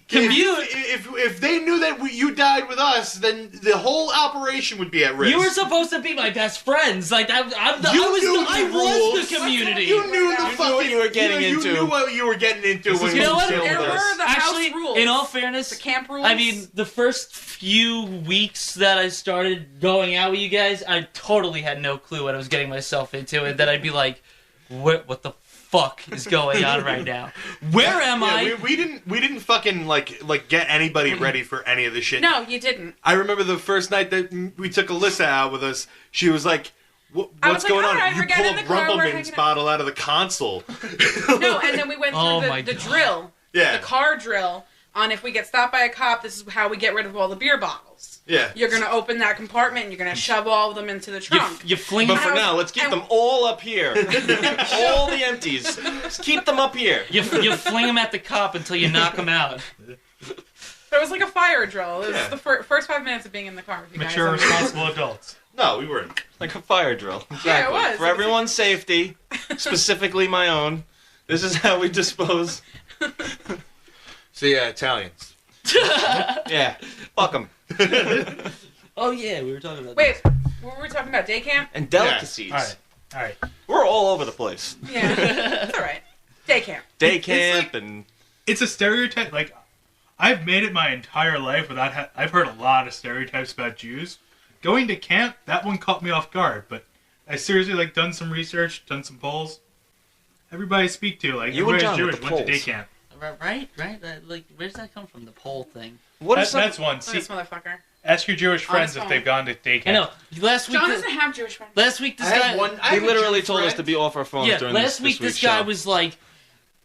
Commune? If they knew that you died with us, then the whole operation would be at risk. You were supposed to be my best friends. Like I was the community. You knew the fucking. what you were getting You into. knew what you were getting into when You you know what? sailed with There us. were the Actually, house rules. in all fairness, the camp rules. I mean, the first few weeks that I started going out with you guys, I totally had no clue what I was getting myself into, and then I'd be like, "What the fuck is going on right now? Where am I?" We didn't fucking like get anybody ready for any of this shit. no, you didn't. I remember the first night that we took Alyssa out with us. She was like, I "What's was like, going on?" "Alright, You we're getting pull in a the car, we're Rumpleman's hanging out." bottle out of the console. No, and then we went Oh through my the God. drill, Yeah, the car drill, on if we get stopped by a cop, this is how we get rid of all the beer bottles. yeah. You're gonna open that compartment and you're gonna shove all of them into the trunk. You fling But them for And I now, was- let's keep and- them all up here. All the empties. Just keep them up here. you fling them at the cop until you knock them out. It was like a fire drill. It was Yeah. the first 5 minutes of being in the car with you Mature, guys. responsible adults. No, we weren't. Like a fire drill. Exactly. Yeah, it was. For everyone's safety, specifically my own, this is how we dispose. So yeah, Italians. Yeah. Fuck them. Oh yeah, we were talking about. Wait, what were we talking about? Day camp? And delicacies. All right. We're all over the place. Yeah, it's all right. Day camp. Day camp and... It's a stereotype. Like, I've made it my entire life without. I've heard a lot of stereotypes about Jews. Going to camp, that one caught me off guard. But I seriously like done some research, done some polls. Everybody I speak to, like, You and everybody's John with Jewish, the went to day polls. camp. Right. Like, where's that come from? The pole thing. What is That's one. See, This motherfucker. ask your Jewish friends if phone. they've gone to day I camp. know. Last week, John doesn't have Jewish friends. this I guy. have one. I He have a literally Jew told us friend. to be off our phones Yeah, during last week this guy was like,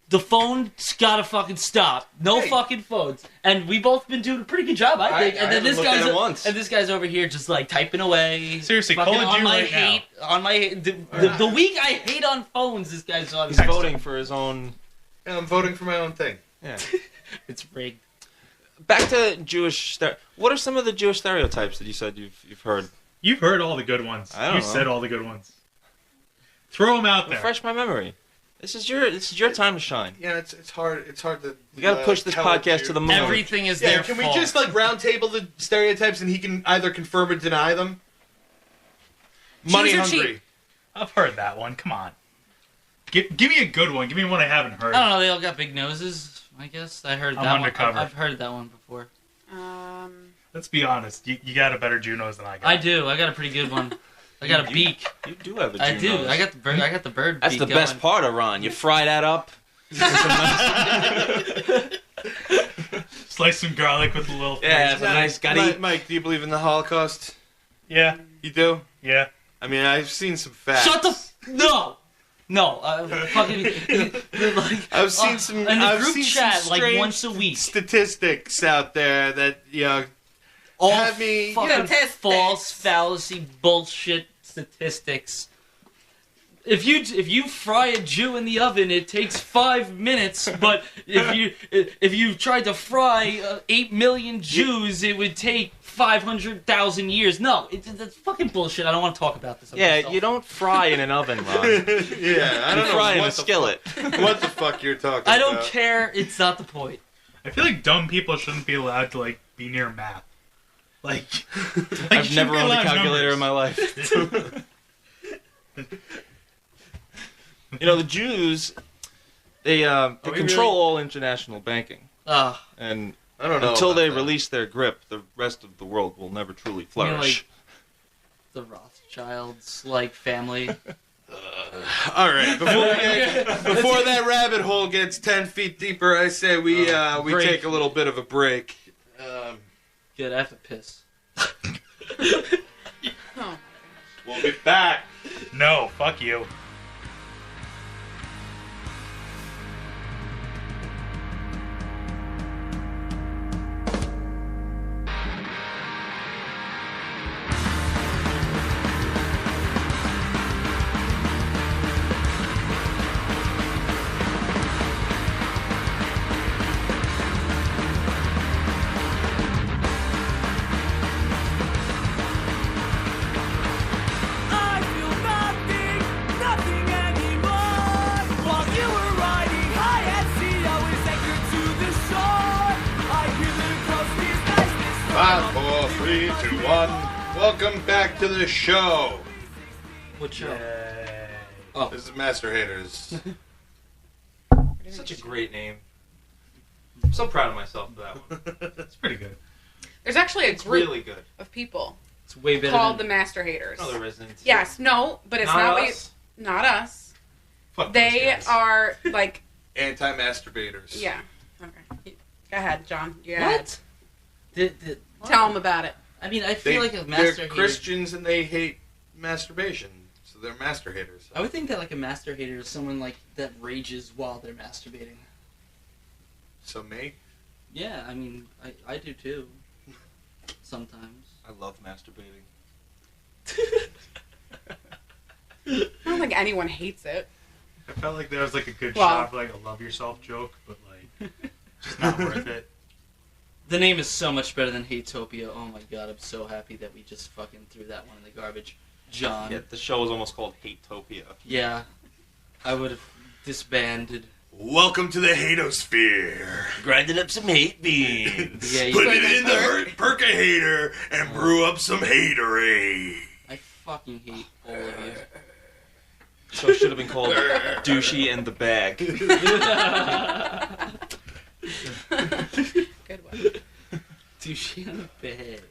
the phone's gotta fucking stop. No Hey. fucking phones. And we both been doing a pretty good job, I think. I and then haven't this looked at guy's it once. and this guy's over here just like typing away. Seriously, fucking call a on Jew my right now. hate. On my hate. The week I hate on phones, this guy's on. He's voting for his own... Yeah, I'm voting for my own thing. Yeah. It's rigged. Back to Jewish... What are some of the Jewish stereotypes that you said you've heard? You've heard all the good ones. I don't You know. said all the good ones. Throw them out there. Refresh my memory. This is your time to shine. Yeah, it's hard. It's hard to. We gotta push this tell a podcast Jew. to the moon. Everything is Yeah, their can fault. we just like round table the stereotypes and he can either confirm or deny them? Money Jews are hungry. cheap. I've heard that one. Come on. Give me a good one. Give me one I haven't heard. I don't know. They all got big noses. I guess I heard I'm that undercover. one. I've heard that one before. Let's be honest. You got a better Jew nose than I got. I do. I got a pretty good one. I got a beak. You do have a Jew I do. nose. I got the bird. I got the bird. That's beak the best going. part of Ron. You fry that up. Slice some garlic with a little. Yeah, it's a nice gutty. Mike, do you believe in the Holocaust? Yeah. You do? Yeah. I mean, I've seen some facts. Shut the no. No, fucking like I've seen some. in the I've group seen chat some like strange once a week. statistics out there that All have me- fucking Statistics. false fallacy bullshit statistics. If you fry a Jew in the oven, it takes 5 minutes. But if you tried to fry 8 million Jews, it would take 500,000 years. No, that's fucking bullshit. I don't want to talk about this. Yeah, you don't fry in an oven, Ron. yeah, I You don't know fry in a what the skillet. what the fuck you're talking I don't about. care. It's not the point. I feel like dumb people shouldn't be allowed to like be near math. Like, you I've shouldn't never be owned a allowed calculator in numbers. my life. You know, the Jews, they we control really- all international banking. And I don't know. until about they that. release their grip, the rest of the world will never truly flourish. the Rothschilds like family. All right, before that rabbit hole gets 10 feet deeper, I say we break. take a little bit of a break. Good, I have to piss. Oh. We'll be back. No, fuck you. 3, 2, 1. Welcome back to the show. What show? Yay. Oh, This is Masturhaters. Such a great name. I'm so proud of myself for that one. It's pretty good. There's actually a It's group really good. of people it's way better called than... the Masturhaters. No, there isn't. Yes, no, but it's Not not us. not us. Fuck those They guys. are like, Anti-masturbators. yeah. Okay. Go ahead, John. Yeah. What? Tell them about it. I mean, I feel like a They're master hater... Christians and they hate masturbation, so they're master haters. I would think that like a master hater is someone like that rages while they're masturbating. So me? Yeah, I mean, I do too. Sometimes. I love masturbating. I don't think anyone hates it. I felt like there was like a good Well- shot for like a love yourself joke, but like just not worth it. The name is so much better than Hatopia. Oh my god, I'm so happy that we just fucking threw that one in the garbage. John. Yeah, the show was almost called Hatopia. Yeah. I would have disbanded. Welcome to the hatosphere. Grinding up some hate beans. Yeah, Put you, it in the percolator and brew up some haterade. I fucking hate all of you. Show should have been called Douchey and the Bag. Good one. Douchey on the bed.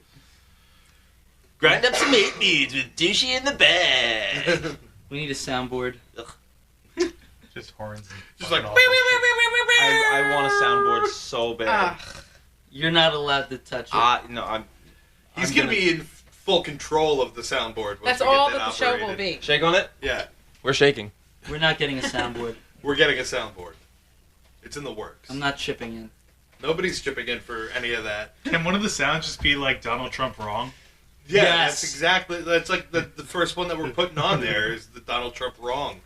Grind up some hate beans with Douchey in the Bag. We need a soundboard. Just horns. And Just fucking like, awful. I want a soundboard so bad. You're not allowed to touch it. No, I'm. He's I'm gonna be in full control of the soundboard. Once That's we get all that that the show will operated. be. Shake on it. Yeah, We're shaking. We're not getting a soundboard. we're getting a soundboard. It's in the works. I'm not chipping in. Nobody's chipping in for any of that. Can one of the sounds just be like Donald Trump wrong? Yeah, Yes. that's like the first one that we're putting on there is the Donald Trump wrong.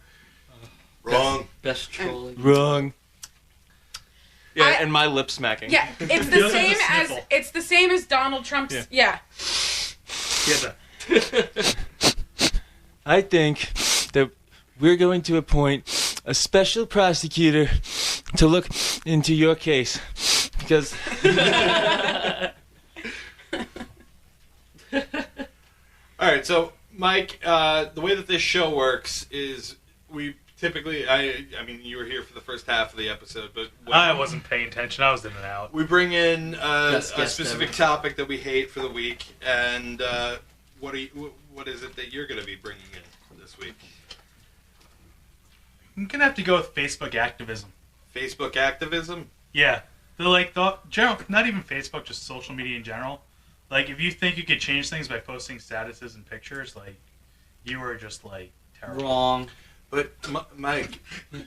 Wrong. Best trolling. Wrong. Yeah, I- and my lip smacking. Yeah, it's the Feels like same a as sniffle. it's the same as Donald Trump's. Yeah. Yeah. I think that we're going to appoint a special prosecutor to look into your case because All right, so Mike, the way that this show works is we typically, I mean, you were here for the first half of the episode, but I wasn't paying attention. I was in and out. we bring in Best a guest specific ever. topic that we hate for the week, and what is it that you're going to be bringing in this week? I'm gonna have to go with Facebook activism. Facebook activism. Yeah, the general, not even Facebook, just social media in general. Like, if you think you could change things by posting statuses and pictures, like, you are just like terrible. Wrong. But Mike,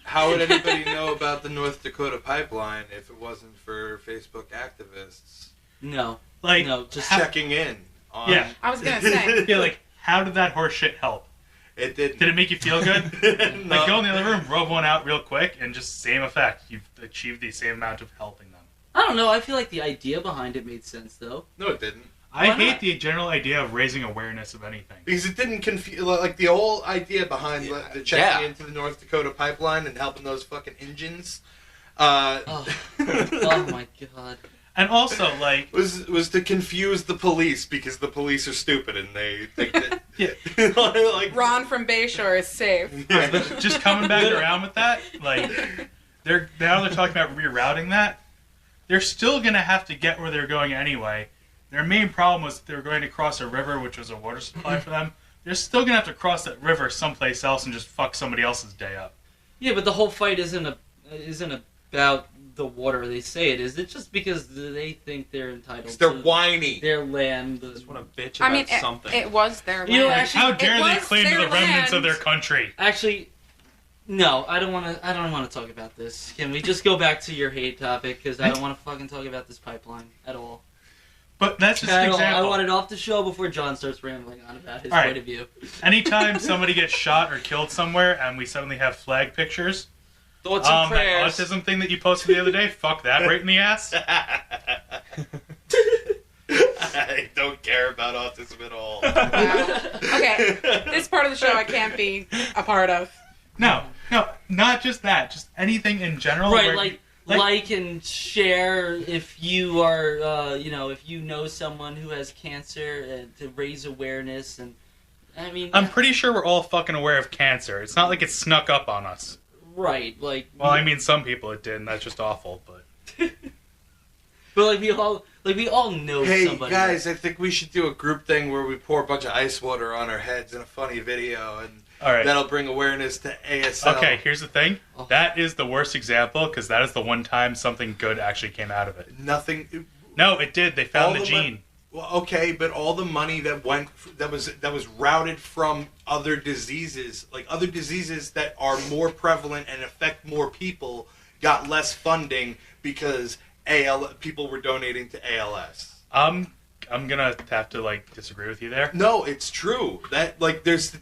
how would anybody know about the North Dakota pipeline if it wasn't for Facebook activists No. Like, No, just checking in on? Yeah. I was gonna say. yeah, like, how did that horse shit help? It didn't. Did it make you feel good? No. Like, go in the other room, rub one out real quick, and just same effect. You've achieved the same amount of helping them. I don't know. I feel like the idea behind it made sense, though. No, it didn't. I Why hate not? the general idea of raising awareness of anything. Because it didn't confuse, like, the whole idea behind the checking Yeah. into the North Dakota pipeline and helping those fucking engines Oh, oh my god. And also, like, was to confuse the police because the police are stupid and they think that Yeah. like Ron from Bayshore is safe. but just coming back around with that, like, they're talking about rerouting that. They're still gonna have to get where they're going anyway. Their main problem was they were going to cross a river, which was a water supply for them. They're still gonna have to cross that river someplace else and just fuck somebody else's day up. Yeah, but the whole fight isn't about the water they say it is. It's just because they think they're entitled they're to whiny. their land. just want to bitch I about mean, something. it was their land. You know, Like, actually, how dare it they was claim to their the remnants of land. their country? Actually, no, I don't want to talk about this. Can we just go back to your hate topic? Because I don't want to fucking talk about this pipeline at all. But that's just At an all. I example. want it off the show before John starts rambling on about his All right. point of view. Anytime somebody gets shot or killed somewhere and we suddenly have flag pictures, Thoughts and that prayers. autism thing that you posted the other day, fuck that right in the ass. I don't care about autism at all. Wow. Okay, this part of the show I can't be a part of. No, not just that. Just anything in general. Right, where like like and share if you are, if you know someone who has cancer, and to raise awareness. And I mean, I'm pretty sure we're all fucking aware of cancer. It's not like it snuck up on us. right? Like, Well, I mean, some people it did, and that's just awful. But but like we all know Hey somebody. guys, I think we should do a group thing where we pour a bunch of ice water on our heads in a funny video, and all right. that'll bring awareness to ASL. Okay, here's the thing. Oh. That is the worst example because that is the one time something good actually came out of it. Nothing. No, it did. They found All the the gene. Well, okay, but all the money that was routed from other diseases, like other diseases that are more prevalent and affect more people, got less funding because people were donating to ALS. I'm gonna have to disagree with you there. No, it's true. That there's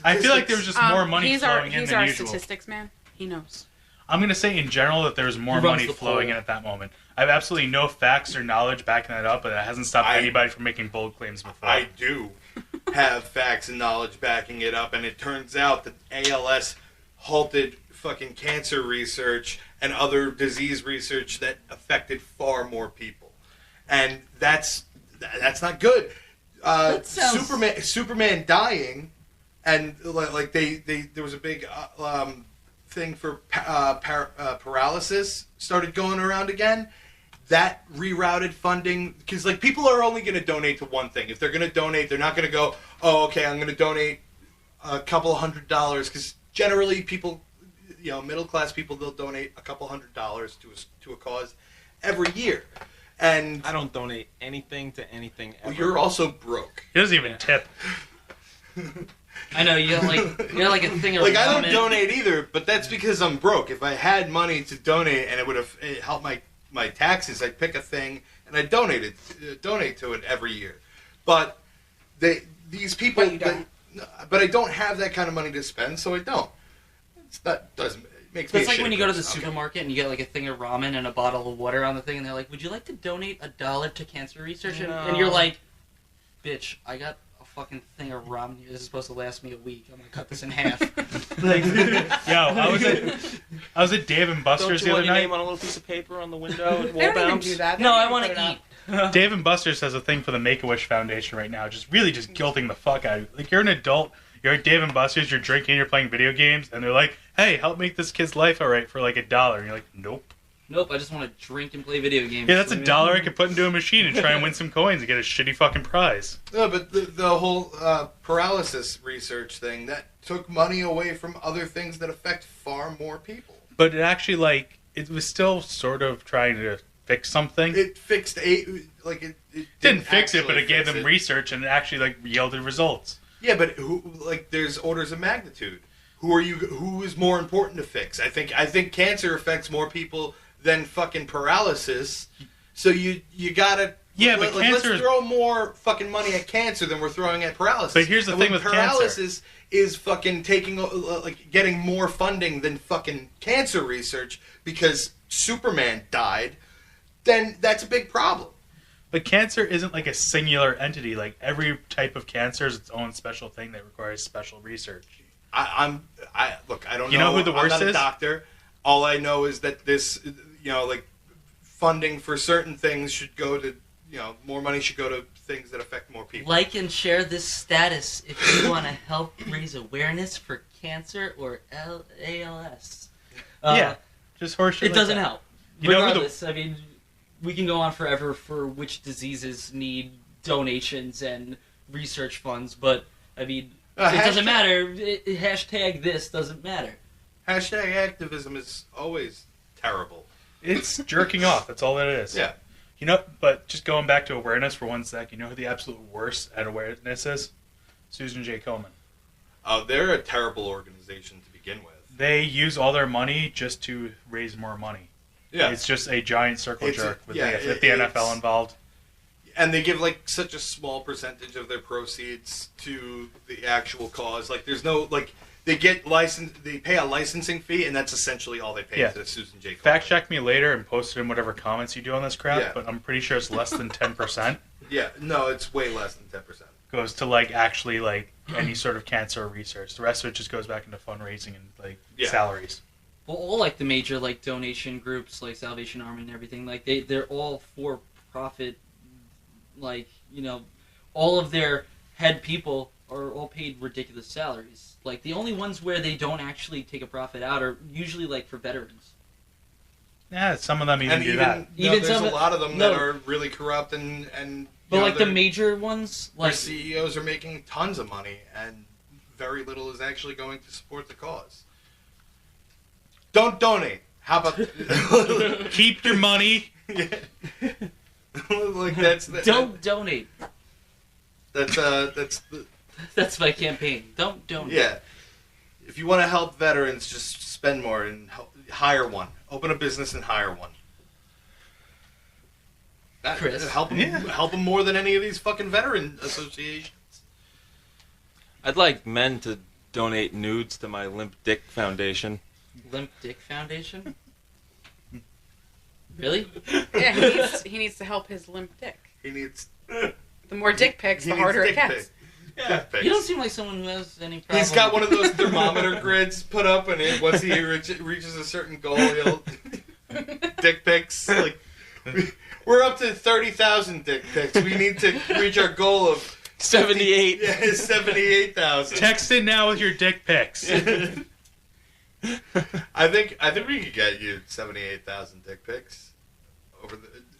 I feel like there was just more money he's flowing in he's than our usual. statistics man. He knows. I'm gonna say in general that there was more He runs money the flowing poll. in at that moment. I have absolutely no facts or knowledge backing that up, but that hasn't stopped anybody from making bold claims before. I do have facts and knowledge backing it up, and it turns out that ALS halted fucking cancer research and other disease research that affected far more people, and that's not good. That sounds- Superman dying, and there was a big thing for paralysis started going around again. That rerouted funding, because people are only going to donate to one thing. If they're going to donate, they're not going to go, oh, okay, I'm going to donate a couple $100, because generally people, middle class people, they'll donate a couple $100 to a cause every year. And I don't donate anything to anything ever. you're also broke. He doesn't even tip. I know you got like a thing of I don't ramen. donate either, but that's because I'm broke. If I had money to donate and it would have helped my taxes, I'd pick a thing and I'd donate to it every year. But these people, But you don't. but I don't have that kind of money to spend, so I don't. It makes me. It's a like when shitty you go to the person. Okay. supermarket and you get like a thing of ramen and a bottle of water on the thing, and they're like, "Would you like to donate $1 to cancer research?" And you're like, "Bitch, I got a fucking thing of ramen. This is supposed to last me a week. I'm gonna cut this in half." Like, Yo, I was at Dave and Don't Buster's you the want other your night. name on a little piece of paper on the window and They wall don't even bounce? do that. They no, don't I even want put it to up. eat. Dave and Buster's has a thing for the Make-A-Wish Foundation right now, just guilting the fuck out of you. Like, you're an adult, you're at Dave and Buster's, you're drinking, you're playing video games, and they're like, hey, help make this kid's life alright for like $1. And you're like, nope. Nope, I just want to drink and play video games. Yeah, that's $1 I could put into a machine and try and win some coins and get a shitty fucking prize. No, but the whole paralysis research thing, that took money away from other things that affect far more people. But it actually, it was still sort of trying to fix something. It fixed it didn't fix it, but actually it gave fix them research and it actually yielded results. Yeah, but there's orders of magnitude. Who is more important to fix? I think cancer affects more people than fucking paralysis. So you gotta cancer let's throw more fucking money at cancer than we're throwing at paralysis. But here's the thing with paralysis is fucking getting more funding than fucking cancer research because Superman died. Then that's a big problem. But cancer isn't like a singular entity. Like every type of cancer is its own special thing that requires special research. I don't know. You know who the worst I'm not a is? doctor. All I know is that this, funding for certain things should go to, more money should go to things that affect more people. Like and share this status if you want to help raise awareness for cancer or ALS. Yeah, just horseshit. It doesn't help. You know who Regardless, I mean, we can go on forever for which diseases need donations and research funds, but I mean, it doesn't matter. Hashtag this doesn't matter. Hashtag activism is always terrible. It's jerking off. That's all that it is. Yeah. But just going back to awareness for 1 sec, you know who the absolute worst at awareness is? Susan J. Komen. Oh, they're a terrible organization to begin with. They use all their money just to raise more money. Yeah. It's just a giant circle jerk with the it's- NFL involved. And they give such a small percentage of their proceeds to the actual cause. There's no they get they pay a licensing fee, and that's essentially all they pay Yeah. to Susan J. Komen. Fact check me later and post it in whatever comments you do on this crap, Yeah. but I'm pretty sure it's less than 10% Yeah, no, it's way less than 10%. goes to actually any sort of cancer research. The rest of it just goes back into fundraising and Yeah. salaries. well, all like the major like donation groups like Salvation Army and everything, like they're all for profit, like, you know, all of their head people are all paid ridiculous salaries. Like the only ones where they don't actually take a profit out are usually like for veterans. Yeah, some of them even And do that. even Even there's some- a lot of them no. that are really corrupt and But you know, like the they're- major ones, where like CEOs are making tons of money and very little is actually going to support the cause. Don't donate. How about Keep your money. like that's don't donate. that's the, That's my campaign. Don't donate. yeah. If you want to help veterans, just spend more and hire one. Open a business and hire one. Chris. Help them more than any of these fucking veteran associations. I'd like men to donate nudes to my Limp Dick Foundation. Limp Dick Foundation. Really? Yeah, he needs to help his limp dick. He needs. The more dick pics, he the needs harder it dick gets. pic. Dick pics. You don't seem like someone who has any problem. He's got one of those thermometer grids put up, and once he reaches a certain goal, he'll dick pics. Like we're up to 30,000 dick pics. We need to reach our goal of 78. Yeah, 78,000. Text in now with your dick pics. I think we could get you 78,000 dick pics.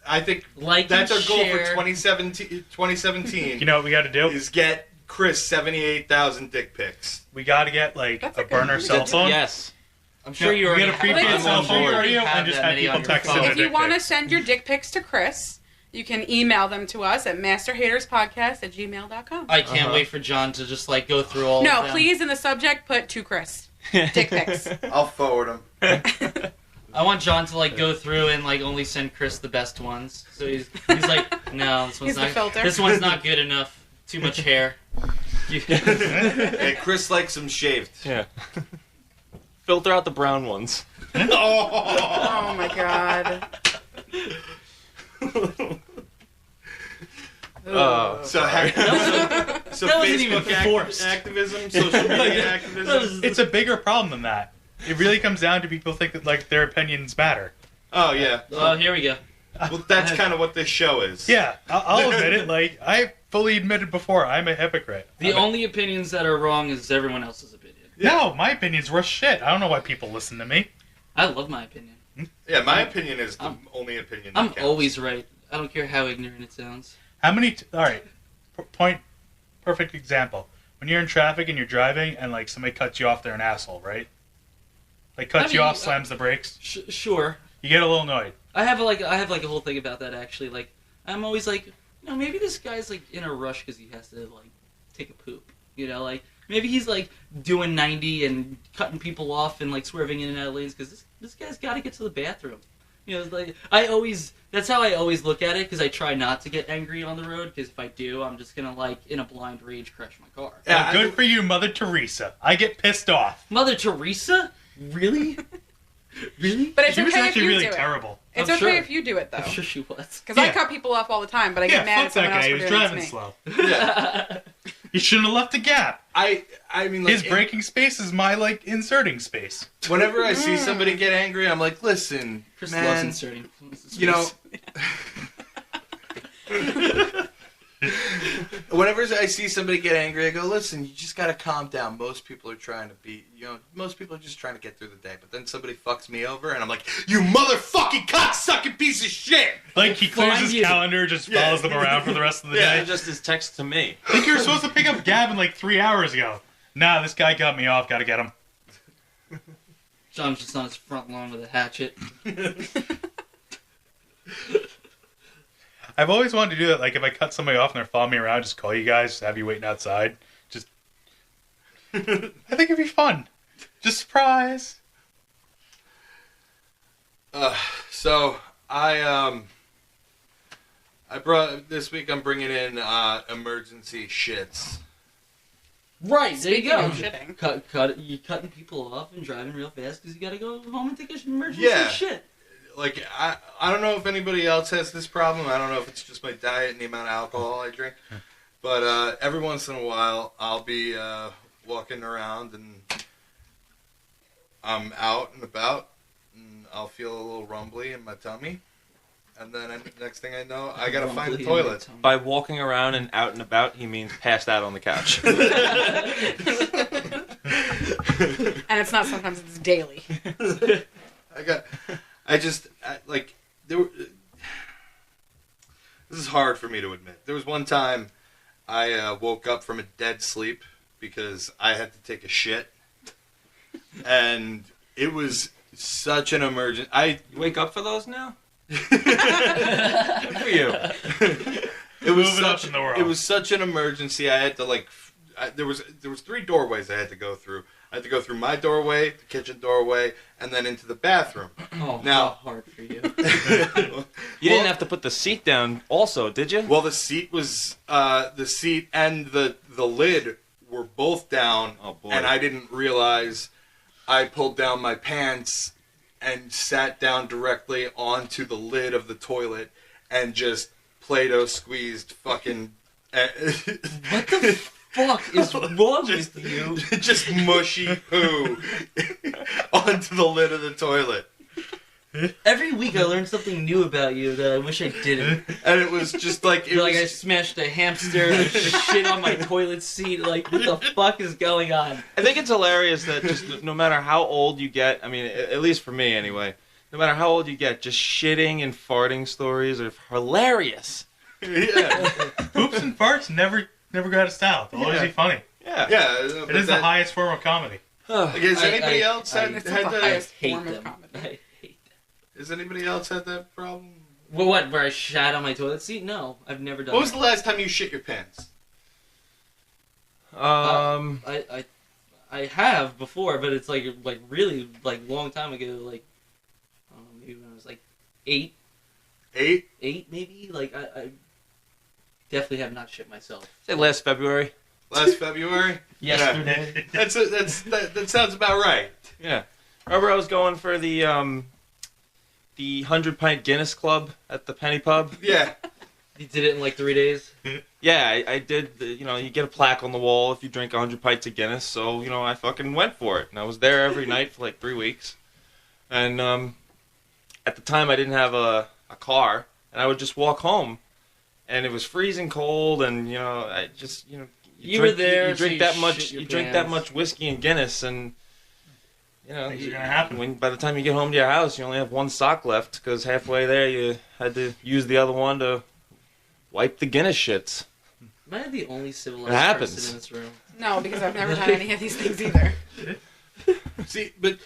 I think Like that's and our goal share. for 2017. You know what we got to do? is get Chris 78,000 dick pics. We got to get like That's a a good burner one. cell phone. Yes. I'm sure you we already get a have prepaid I'm cell on phone board. radio have and just that have many on people your text in phone. their If you dick want to pics. send your dick pics to Chris, you can email them to us at masterhaterspodcast@gmail.com. I can't wait for John to just like go through all. No, of them. please in the subject put to Chris. Dick pics. I'll forward them. I want John to like go through and like only send Chris the best ones. So he's like, no, this one's He's the filter. This one's not good enough. Too much hair. Hey, Chris likes them shaved. Yeah. Filter out the brown ones. Oh my god. So, so That wasn't even Facebook forced. activism, social media activism. It's a bigger problem than that. It really comes down to people think that like their opinions matter. Oh yeah. Oh, here we go. Well, that's kind of what this show is. Yeah, I'll admit it. Like I fully admitted before, I'm a hypocrite. The only opinions that are wrong is everyone else's opinion. No, my opinion's worth shit. I don't know why people listen to me. I love my opinion. Yeah, my opinion is the I'm- only opinion. I'm that counts. always right. I don't care how ignorant it sounds. How many? All right, perfect example. When you're in traffic and you're driving and like somebody cuts you off, they're an asshole, right? Like cuts I you mean, off, slams the brakes. Sure. You get a little annoyed. I have like a whole thing about that actually. Like I'm always like, you know, maybe this guy's like in a rush because he has to like take a poop. You know, like maybe he's like doing 90 and cutting people off and like swerving in and out of lanes because this guy's got to get to the bathroom. You know, it's like that's how I always look at it because I try not to get angry on the road because if I do, I'm just gonna like in a blind rage crash my car. Yeah, Well, good for you, Mother Teresa. I get pissed off. Mother Teresa? Really? Really? But it's She was okay if actually you really do it. terrible. It's I'm okay sure. if you do it though. I'm sure she was. Because I Yeah. cut people off all the time, but I Yeah, get mad fuck at someone that else guy. for He was doing it to driving me. slow. Yeah. You shouldn't have left a gap. I mean, like, His braking space is my like inserting space. Whenever I see somebody get angry, I'm like, listen, Chris loves man. inserting. You know. Whenever I see somebody get angry, I go, listen, you just gotta calm down. Most people are trying to be, most people are just trying to get through the day. But then somebody fucks me over, and I'm like, you motherfucking cocksucking piece of shit! Like he clears Find his you. calendar, just Yeah. follows them around for the rest of the Yeah. day. And just his text to me. I think you were supposed to pick up Gavin like 3 hours ago. Nah, this guy cut me off. Gotta get him. John's just on his front lawn with a hatchet. I've always wanted to do that. Like if I cut somebody off and they're following me around, just call you guys, have you waiting outside. Just, I think it'd be fun. Just surprise. So I brought this week. I'm bringing in emergency shits. Right, there you Speaking go. of shitting. You cutting people off and driving real fast because you gotta go home and take an emergency Yeah. shit. Like I don't know if anybody else has this problem. I don't know if it's just my diet and the amount of alcohol I drink. But every once in a while, I'll be walking around and I'm out and about, and I'll feel a little rumbly in my tummy, and then next thing I know, I gotta find the toilet. By walking around and out and about, he means passed out on the couch. And it's not sometimes, it's daily. This is hard for me to admit. There was one time I woke up from a dead sleep because I had to take a shit. And it was such an emergency. You wake up for those now? Good for you. It was Moving up such in the world. It was such an emergency. I had to there was 3 doorways I had to go through. I had to go through my doorway, the kitchen doorway, and then into the bathroom. Oh, Now- how hard for you. You didn't have to put the seat down also, did you? Well, the seat and the lid were both down, Oh, boy. and I didn't realize I pulled down my pants and sat down directly onto the lid of the toilet and just Play-Doh squeezed fucking What the fuck is wrong with you? just mushy poo onto the lid of the toilet. Every week I learn something new about you that I wish I didn't. And it was just like it Like I was, smashed a hamster, I shit on my toilet seat. Like, what the fuck is going on? I think it's hilarious that just no matter how old you get, I mean, at least for me anyway, no matter how old you get, just shitting and farting stories are hilarious. yeah. Poops and farts never go out of style. They'll always Yeah. be funny. Yeah. Yeah, It is the highest form of comedy. Like, has anybody else I- had It's had the that? highest hate form of them. comedy. I hate them. Has anybody else had that problem? Well, what? Where I shat on my toilet seat? No, I've never done. When was that. the last time you shit your pants? I have before, but it's like really long time ago. Like, I don't know, maybe when I was like 8 maybe. Like I definitely have not shit myself. Say last February. Last February? Yesterday. Yeah. That sounds about right. Yeah. Remember I was going for the 100-pint Guinness Club at the Penny Pub? Yeah. You did it in like 3 days. Yeah, I did. You get a plaque on the wall if you drink 100 pints of Guinness. So, I fucking went for it. And I was there every night for like 3 weeks. And at the time, I didn't have a car. And I would just walk home. And it was freezing cold. And, I just, You were there, You drink so you that much. shit your You drink pants. that much whiskey and Guinness. And, Things are gonna happen. by the time you get home to your house, you only have one sock left. Because halfway there, you had to use the other one to wipe the Guinness shits. Am I the only civilized It happens. person in this room? No, because I've never done any of these things either. See, but,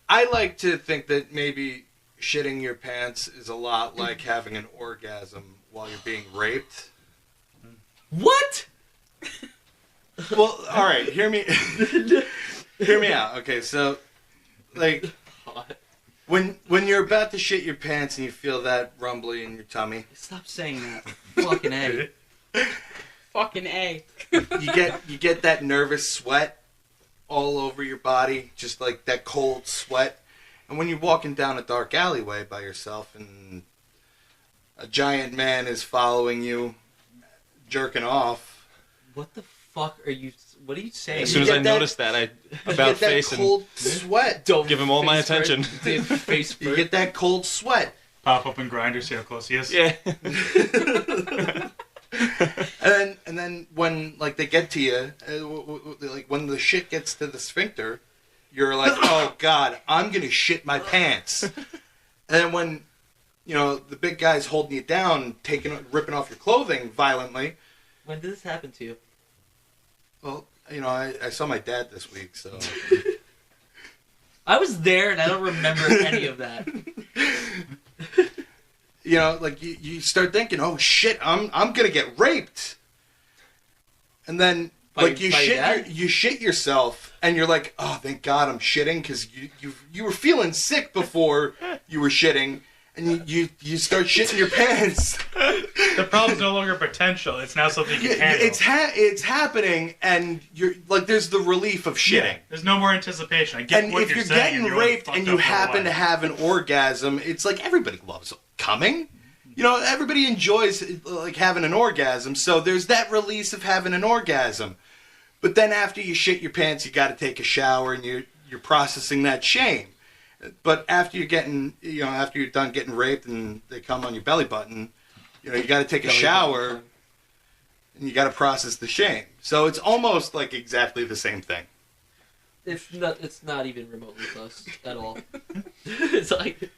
I like to think that maybe shitting your pants is a lot like having an orgasm while you're being raped. What? Well, all right, hear me out. Okay, so, when you're about to shit your pants and you feel that rumbly in your tummy, Stop saying that. Fucking A. Fucking A. you get that nervous sweat all over your body, just like that cold sweat. And when you're walking down a dark alleyway by yourself and a giant man is following you, jerking off, What the fuck are you? What are you saying? As soon as get I that- noticed that, I you about get that face and cold sweat. Don't give him all my face first. attention. Face You first. get that cold sweat. Pop up and grinder, see how close he is. yeah. And then when they get to you, when the shit gets to the sphincter, you're like, oh god, I'm gonna shit my pants. And then when the big guy's holding you down, ripping off your clothing violently. When did this happen to you? Well, I saw my dad this week, so I was there and I don't remember any of that. you start thinking, oh shit, I'm gonna get raped. And then By you your shit dad? you shit yourself, and you're like, oh, thank God I'm shitting, because you were feeling sick before you were shitting, and you start shitting your pants. The problem's no longer potential. It's now something you can handle. It's happening, and you're there's the relief of shitting. Yeah, there's no more anticipation. I get And what if you're you're saying. getting raped and you happen to have an orgasm, it's like everybody loves coming. Everybody enjoys having an orgasm, so there's that release of having an orgasm. But then after you shit your pants, you got to take a shower, and you're you're processing that shame. But after you're done getting raped and they come on your belly button, you got to take a shower and you got to process the shame. So it's almost like exactly the same thing. It's not even remotely close at all. It's like,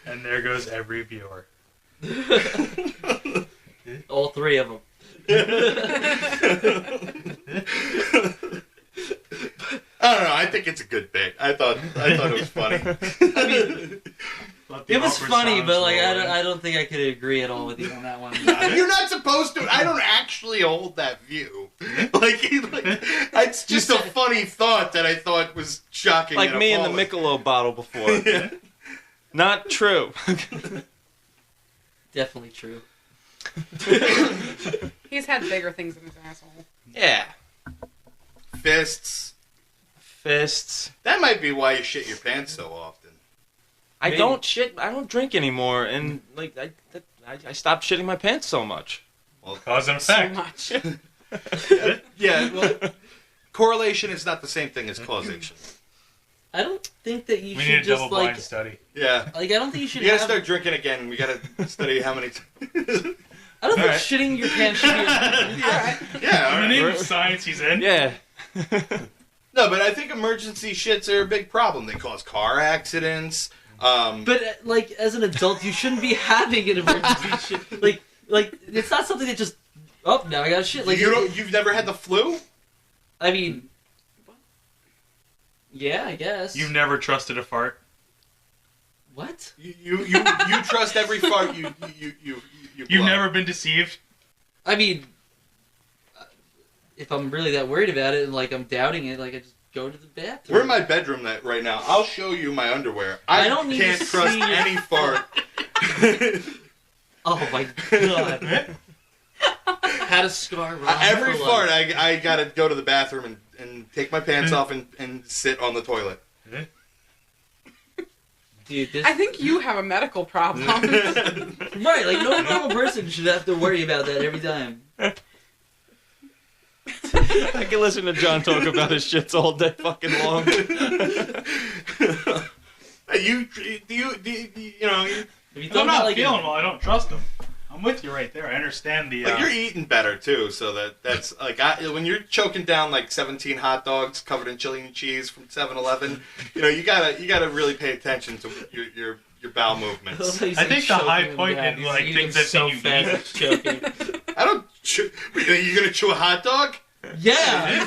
And there goes every viewer. all three of them. I don't know. I think it's a good bit. I thought it was funny. I mean, Let the it was awkward funny, silence but like roll in. I don't think I could agree at all with you on that one. You're not supposed to. I don't actually hold that view. It's just a funny thought that I thought was shocking. Like and me in the appalling. Michelob bottle before. Yeah. Not true. Definitely true. He's had bigger things in his asshole. Yeah. Fists. That might be why you shit your pants so often. I Maybe. don't drink anymore, and like I stopped shitting my pants so much. Well, Cause and So effect. much. yeah. Well, correlation is not the same thing as causation. I don't think that you We should need a just double blind like study. Yeah. I don't think you should You gotta have. start drinking again. We gotta study how many. I don't think Alright. shitting your pants should be. Alright. Yeah. all In the right. name of science, he's in. Yeah. No, but I think emergency shits are a big problem. They cause car accidents. But like as an adult, you shouldn't be having an emergency shit. Like it's not something that just. Oh, now I got shit. Like you've never had the flu? I mean. Yeah, I guess. You've never trusted a fart. What? You trust every fart you You've blow. never been deceived. I mean, if I'm really that worried about it and like I'm doubting it, like I just go to the bathroom. We're in my bedroom right now. I'll show you my underwear. I don't need can't to trust see your- any fart. Oh my god. Had a scar. Ron, Every for fart, life. I gotta go to the bathroom and take my pants off and sit on the toilet. Dude, this I think you have a medical problem. right. Like no normal person should have to worry about that every time. I can listen to John talk about his shits all day fucking long. You know, If you If thought I'm about, not like, feeling well, I don't trust him. I'm with you right there. I understand the. like you're eating better too, so that's like when you're choking down like 17 hot dogs covered in chili and cheese from 7-Eleven, you gotta really pay attention to your bowel movements. I think the high point in, like, things I've so seen you fast eat- it's choking. I don't. You gonna chew a hot dog? Yeah.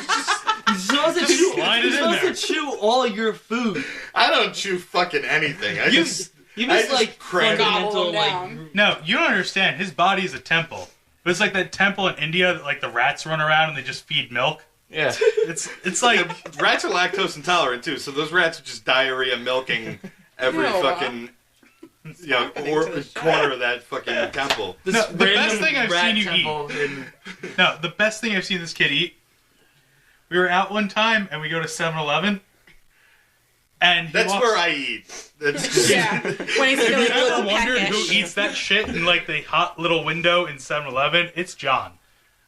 You're supposed to chew, slide you're it in supposed there. to chew all your food. I don't chew fucking anything. I You just miss I just like cram it. fundamental Gobble like. them No, you don't understand. His body is a temple. But it's like that temple in India that like the rats run around and they just feed milk. Yeah. It's like Rats are lactose intolerant too, so those rats are just diarrhea milking every No. fucking happening or to the corner of that fucking temple. This No, the best random thing I've rat seen you temple in- no, the best thing I've seen this kid eat. We were out one time and we go to 7-Eleven and he That's walks- where I eat. That's just, Yeah. When he's If feeling you a little ever wondered who peckish. eats that shit in like the hot little window in 7-Eleven, it's John.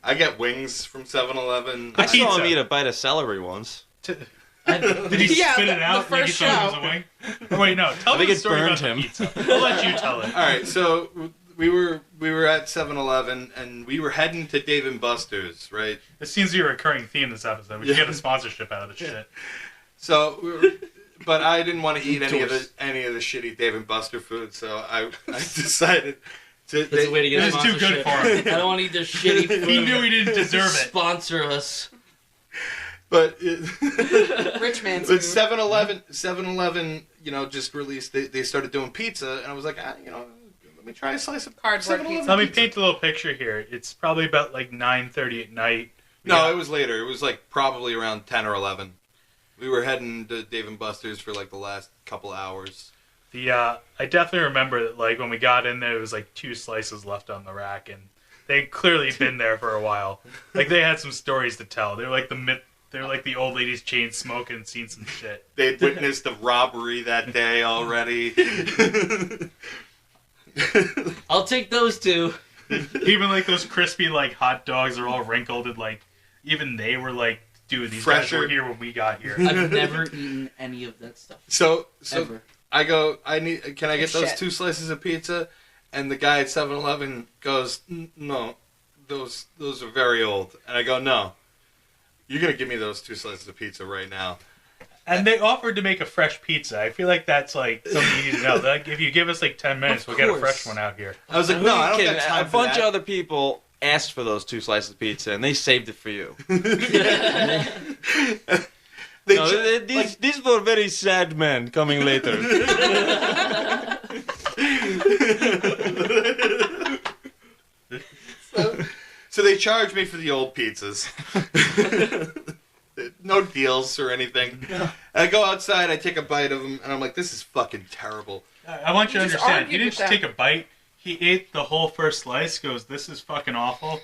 I get wings from 7-Eleven. I saw him Pizza. eat a bite of celery once. Did he Yeah, spit it the out like he first thought it show. was a wing? Or wait, no. Tell I me think the it story about burned the him. pizza. I'll let you tell it. All right, so we were at 7-Eleven and we were heading to Dave and Buster's, right? This seems to be a recurring theme this episode. We should get a sponsorship out of this shit. So, but I didn't want to eat any of the shitty Dave and Buster food, so I decided to. That's a way to get a It's too good sponsorship. for him. I don't want to eat their shitty food. He knew he didn't deserve it. Sponsor us. But Rich man's but food. 7-Eleven, just released. They started doing pizza, and I was like, let me try a slice of Cardboard 7-Eleven So let me paint a little picture here. It's probably about like 9:30 at night. No, it was later. It was like probably around 10 or 11. We were heading to Dave and Buster's for like the last couple hours. I definitely remember that like when we got in there, was like 2 slices left on the rack, and they'd clearly been there for a while. Like they had some stories to tell. They were like the old ladies chain smoking and seen some shit. They'd witnessed a robbery that day already. I'll take those two. Even like those crispy like hot dogs are all wrinkled and like even they were like dude, these fresher. guys were here when we got here. I've never eaten any of that stuff. So Ever. I go, can I get those Shit. 2 slices of pizza? And the guy at 7-Eleven goes, no, those are very old. And I go, no, you're going to give me those 2 slices of pizza right now. And they offered to make a fresh pizza. I feel like that's like something you need to know. Like, if you give us like 10 minutes, we'll get a fresh one out here. I was like, no, I don't Kidding. got time A for bunch that. of other people asked for those 2 slices of pizza, and they saved it for you. They No, ju- these were very sad men coming later. So they charge me for the old pizzas. No deals or anything. And I go outside, I take a bite of them, and I'm like, this is fucking terrible. I want you to You just understand. He argued didn't with just them. take a bite. He ate the whole first slice, goes, this is fucking awful.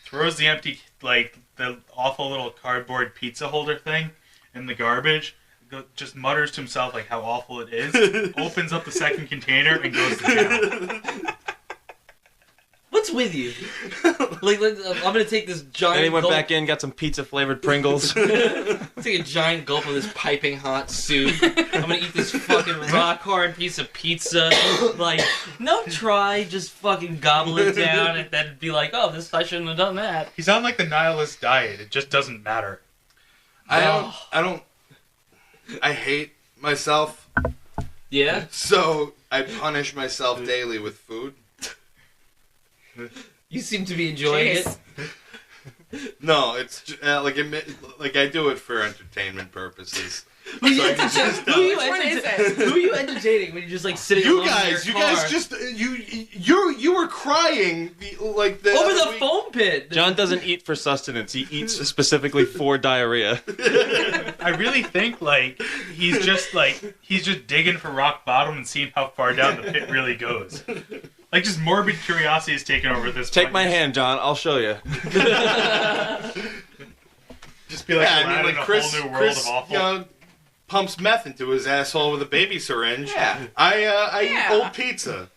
Throws the empty, like, the awful little cardboard pizza holder thing in the garbage. Just mutters to himself, like, how awful it is. Opens up the second container and goes to town. What's with you? like I'm gonna take this giant. Then he went gulp, back in, got some pizza-flavored Pringles. Take a giant gulp of this piping hot soup. I'm gonna eat this fucking rock hard piece of pizza. Like, no try, just fucking gobble it down and then be like, oh, I shouldn't have done that. He's on, like, the nihilist diet. It just doesn't matter. I hate myself, Yeah. so I punish myself daily with food. You seem to be enjoying Jeez. it. No, it's like I do it for entertainment purposes. Who you, So I can entertain- just, who you Which one is entertain- it? Who are you entertaining when you're just like sitting You alone guys, in you your car guys just you were crying the over other the week. foam pit. John doesn't eat for sustenance. He eats specifically for diarrhea. I really think, like, he's just digging for rock bottom and seeing how far down the pit really goes. Like, just morbid curiosity is taking over at this Take point. my hand, John. I'll show you. Just be like, Yeah, I Aladdin mean, in like a Chris, whole new world Chris of awful. you know, pumps meth into his asshole with a baby syringe. Yeah. I Yeah. eat old pizza.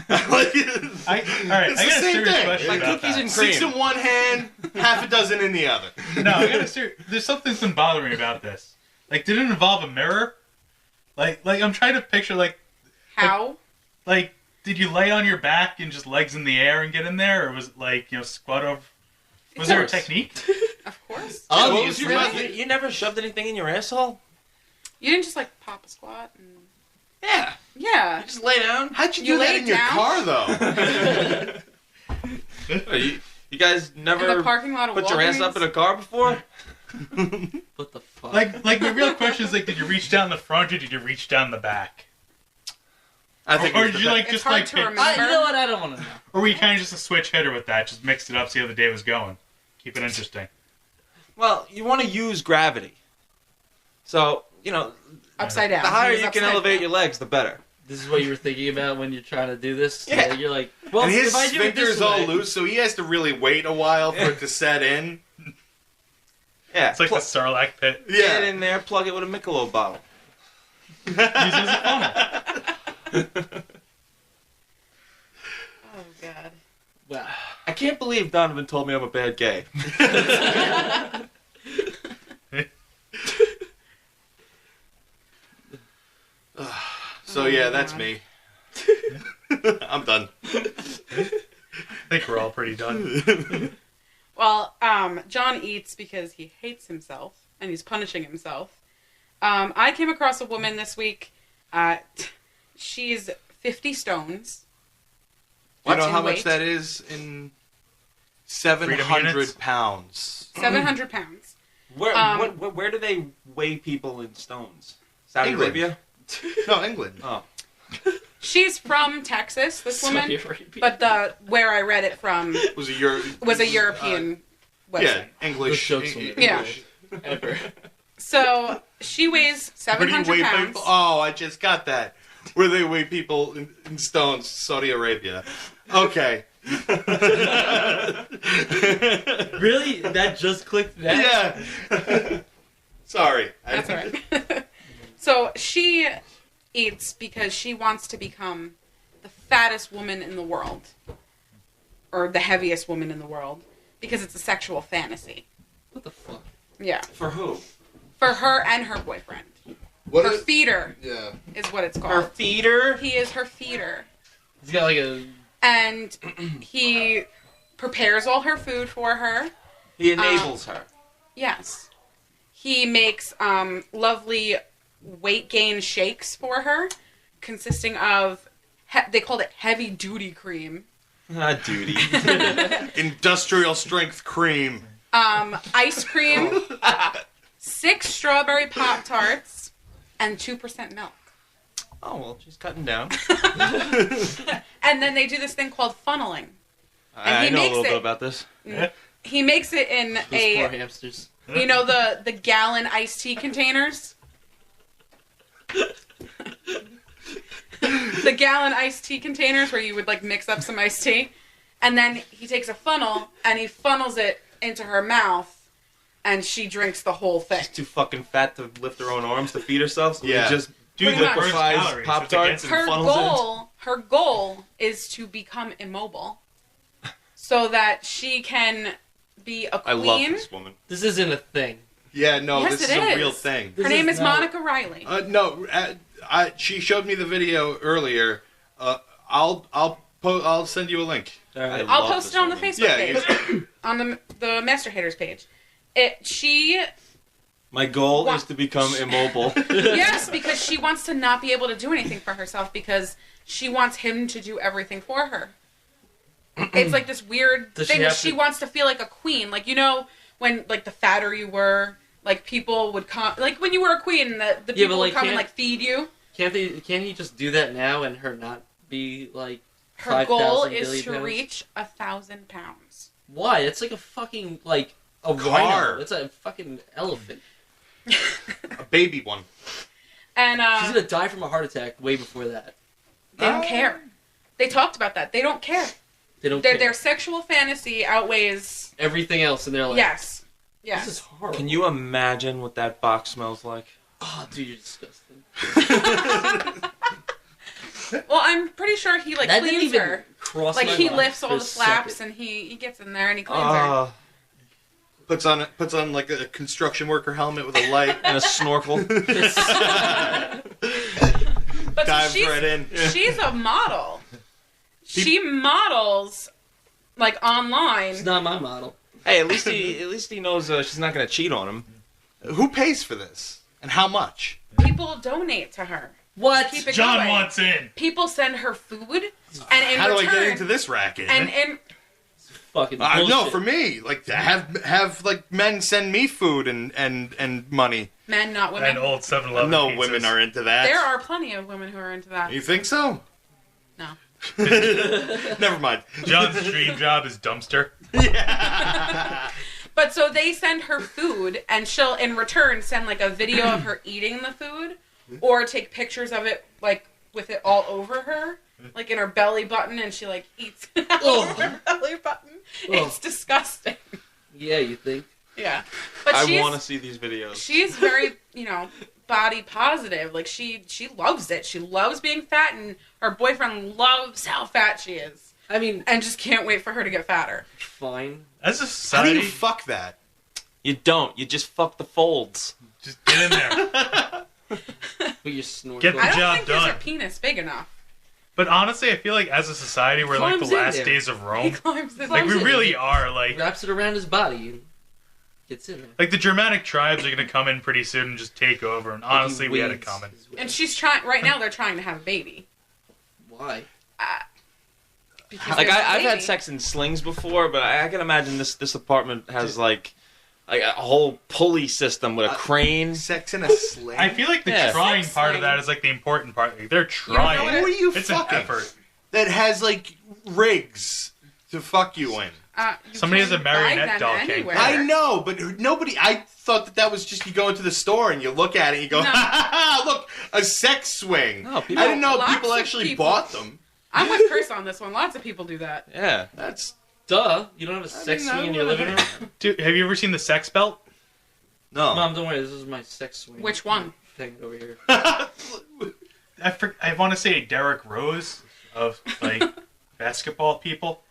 All right, It's I the got a same serious thing. question Like about cookies that. and 6 cream. in one hand, half a dozen in the other. No, I got a serious. There's something that's been bothering me about this. Like, did it involve a mirror? Like I'm trying to picture, like, did you lay on your back and just legs in the air and get in there, or was it like, squat over? Was there a technique? Of course. What was Obviously. your Really? method? You never shoved anything in your asshole? You didn't just like pop a squat and Yeah. yeah. Just lay down. How'd you You do that laid in your down? car, though? You guys In never the parking lot of put your ass up in a Walgreens? car before? What the fuck? Like the real question is, like, did you reach down the front or did you reach down the back? I think. Or it was did the you best. like It's just hard like to pick, remember. you know what? I don't want to know. or were you kind of just a switch hitter with that? Just mixed it up, see how the day was going. Keep it interesting. Well, you want to use gravity. So, Upside down. the higher He was you can upside elevate down. your legs, the better. This is what you were thinking about when you're trying to do this? Yeah. You're like, well, And his if I do it this sphincter's all way, loose, so he has to really wait a while for it to set in. Yeah. It's like the Sarlacc pit. Get it in there, plug it with a Michelob bottle. Use it as a funnel. Oh god. Wow. I can't believe Donovan told me I'm a bad gay. So yeah, that's me. I'm done. I think we're all pretty done. Well, John eats because he hates himself and he's punishing himself. I came across a woman this week. She's 50 stones. Do you know In how much weight. that is in Freedom 700 units? pounds? 700 pounds. Where do they weigh people in stones? Saudi England. Arabia? No, England. Oh. She's from Texas, this woman. Saudi Arabia. But where I read it from Was a European website. yeah, English. Those jokes will make Yeah. English. Ever. So she weighs Where do you 700 weigh pounds. people? Oh, I just got that. Where they weigh people in stones, Saudi Arabia. Okay. Really? That just clicked that? Yeah. Sorry. That's all right. So she eats because she wants to become the fattest woman in the world. Or the heaviest woman in the world. Because it's a sexual fantasy. What the fuck? Yeah. For who? For her and her boyfriend. What Her is- feeder Yeah. is what it's Her called. feeder? He is her feeder. He's got like a. And he prepares all her food for her. He enables her. Yes. He makes lovely weight gain shakes for her, consisting of, they called it heavy duty cream. Duty. Industrial strength cream. Ice cream, 6 strawberry Pop-Tarts, and 2% milk. Oh, well, she's cutting down. And then they do this thing called funneling. I he know a makes little bit it- about this. He makes it in Those poor a, hamsters. you know, the gallon iced tea containers? The gallon iced tea containers where you would like mix up some iced tea. And then he takes a funnel and he funnels it into her mouth and she drinks the whole thing. She's too fucking fat to lift her own arms to feed herself, so Yeah. he just Pretty much. liquefies Calories, Pop-Tarts and Her funnels her goal is to become immobile so that she can be a it. I queen. love this woman. This isn't a thing. Yeah, no, Yes, this it is a is. real thing. Her This name is is not- Monica Riley. No, she showed me the video earlier. I'll send you a link. I I'll love post this it on the woman. Facebook Yeah, page. On the Masturhaters page. She My goal Wha- is to become immobile. yes, because she wants to not be able to do anything for herself because she wants him to do everything for her. It's like this weird Does thing she where have she to- wants to feel like a queen. Like, you know, when like the fatter you were, like people would come, like when you were a queen, the Yeah, people but, would like, come and can't- like feed you. Can't he just do that now and her not be like? Her 5,000 goal is billion to pounds? reach 1,000 pounds. Why? It's like a fucking like a Car. rhino. It's a fucking elephant. A baby one. And She's gonna die from a heart attack way before that. they don't care. They talked about that. They don't care. They don't care. Their sexual fantasy outweighs. Everything else in their life. Yes. This Yes. is horrible. Can you imagine what that box smells like? Oh, dude, you're disgusting. Well, I'm pretty sure he like That didn't cleans even her. cross Like my he mind lifts for all a the flaps second. and he gets in there and he cleans her. Ah, Puts on like a construction worker helmet with a light. and a snorkel. But so Dives right in. she's a model. She models like online. It's not my model. Hey, at least he knows she's not gonna cheat on him. Who pays for this? And how much? People donate to her. What? Keep it John going. wants in. People send her food, and in How do I return, get into this racket? and in Fucking bullshit. No, for me, like to have like men send me food and money. men, not women. And old 7-Eleven No pizzas. women are into that. There are plenty of women who are into that. You think so? No. Never mind. John's dream job is dumpster. Yeah. But so they send her food, and she'll in return send like a video of her eating the food, or take pictures of it like with it all over her, like in her belly button, and she like eats it out of her belly button. It's disgusting. Yeah, you think? Yeah, but I she's want to see these videos. she's very body positive. Like she loves it. She loves being fat, and her boyfriend loves how fat she is, I mean, and just can't wait for her to get fatter. fine. As a How do you society, fuck that? You don't. You just fuck the folds. just get in there. But you're snorkeling. Get the I don't job think there's done. her penis big enough. But honestly, I feel like as a society, we're like the Climbs in last there. days of He Rome. climbs in. Like we climbs in. really are. Like Wraps it around his body and gets in there. like the Germanic tribes are gonna come in pretty soon and just take over. And honestly, we had it Wades coming. his way. And she's trying right now. They're trying to have a baby. Why? Because Like there's a I've had baby. sex in slings before, but I can imagine this apartment has like a whole pulley system with a crane. Sex in a sling? I feel like the Yeah. trying Sex part of sling. that is like the important part. Like, they're know trying. what Who are you It's fucking? an effort. That has like rigs to fuck you in. You Somebody has can a buy marionette them doll king. anywhere. I know, but nobody. I thought that was just you go into the store and you look at it and you go, No. ha ha ha! Look, a sex swing. No, people- I didn't know Lots people of actually people- bought them. I'm with Chris on this one. Lots of people do that. Yeah. That's Duh. You don't have a sex mean, I swing in your living room? Dude, have you ever seen the sex belt? no. Mom, don't worry. This is my sex swing. Which one? Thing over here. I want to say Derek Rose of like basketball people.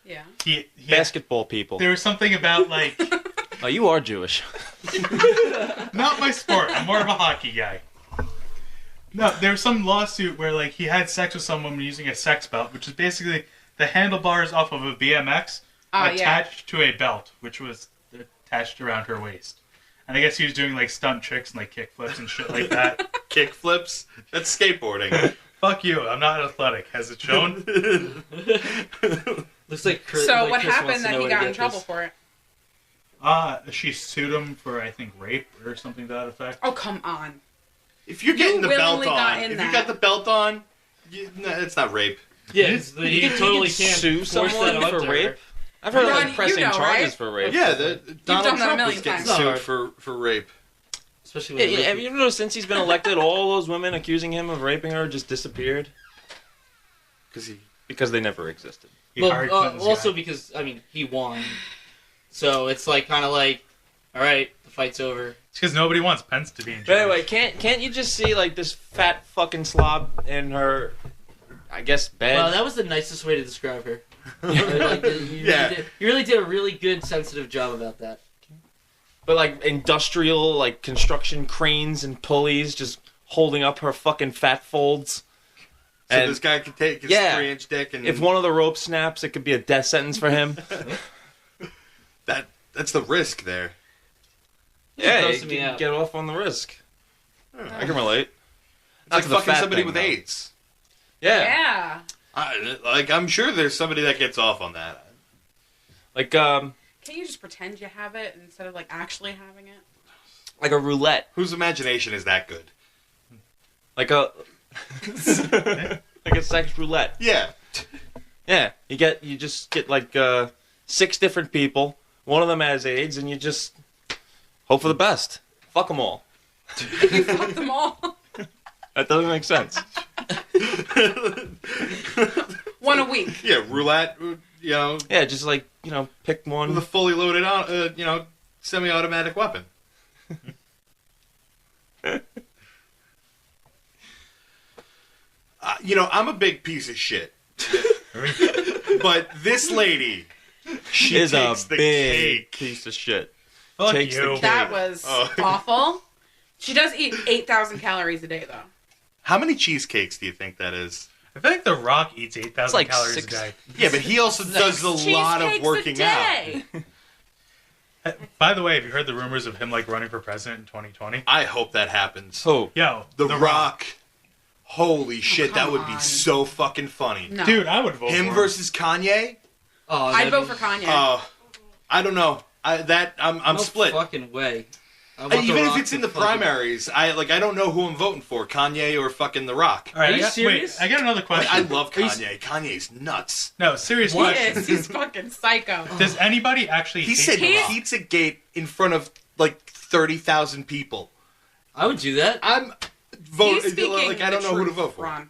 Yeah. He Basketball people. There was something about like Oh, you are Jewish. Not my sport. I'm more of a hockey guy. No, there was some lawsuit where like he had sex with someone using a sex belt, which is basically the handlebars off of a BMX attached to a belt, which was attached around her waist. And I guess he was doing like stunt tricks and like kick flips and shit like that. Kick flips? That's skateboarding. Fuck you, I'm not athletic. Has it shown? Looks like Chris, So like what Chris happened wants to that know he where to got in get trouble this. for it? She sued him for, I think, rape or something to that effect. Oh, come on. If you're getting the belt willingly got on, in if that. you got the belt on, it's not rape. Yeah, You you totally can can't sue force someone that for onto her. rape? I've heard of Ron, like pressing you know, charges right? for rape. Yeah, Donald done that a Trump million was getting times. sued for rape. Especially Yeah, when yeah, have you noticed since he's been elected, all those women accusing him of raping her just disappeared? Because they never existed. He Well, hired Clinton's also guy. because I mean he won, so it's like kind of like, all right, the fight's over. It's because nobody wants Pence to be in But charge. anyway, can't you just see like this fat fucking slob in her, I guess, bed? Well, that was the nicest way to describe her. Like, Yeah. You really did a really good, sensitive job about that. But like industrial, like construction cranes and pulleys just holding up her fucking fat folds. So And this guy could take his Yeah. 3-inch dick and if one of the ropes snaps, it could be a death sentence for him. that's the risk there. Yeah, grossing you me can out. get off on the risk. I can relate. It's like to the fucking fat somebody thing, with though. AIDS. Yeah. Yeah. I'm sure there's somebody that gets off on that. Like Can't you just pretend you have it instead of like actually having it? like a roulette. Whose imagination is that good? Like a like a sex roulette. Yeah. Yeah, you just get like 6 different people. One of them has AIDS, and you just hope for the best. Fuck them all. You fuck them all. That doesn't make sense. One a week. Yeah, roulette, Yeah, just like pick with one. a fully loaded, semi-automatic weapon. I'm a big piece of shit. But this lady, she Is a takes the big cake. piece of shit. Fuck takes the you. cake. That was Oh. awful. She does eat 8,000 calories a day, though. How many cheesecakes do you think that is? I feel like The Rock eats 8,000 It's like calories 6. a day. Yeah, but he also does a lot of Cheesecakes working a out. day. By the way, have you heard the rumors of him like running for president in 2020? I hope that happens. Oh, Yo, The Rock. Holy shit, that come would be on. so fucking funny. No. dude, I would vote Him for versus Kanye? Oh, I'd vote for Kanye. I don't know. I'm no split. Fucking way. I want The Even if Rock it's to in the fucking- primaries, I don't know who I'm voting for, Kanye or fucking The Rock. All right, Are you serious? Wait, I got another question. I love Are you- Kanye. Kanye's nuts. No, serious He question. is. He's fucking psycho. Does anybody actually He hate said The Rock? Pizzagate in front of like 30,000 people. I would do that. I'm He's voting. speaking Like I don't the know who to truth, vote for. Ron.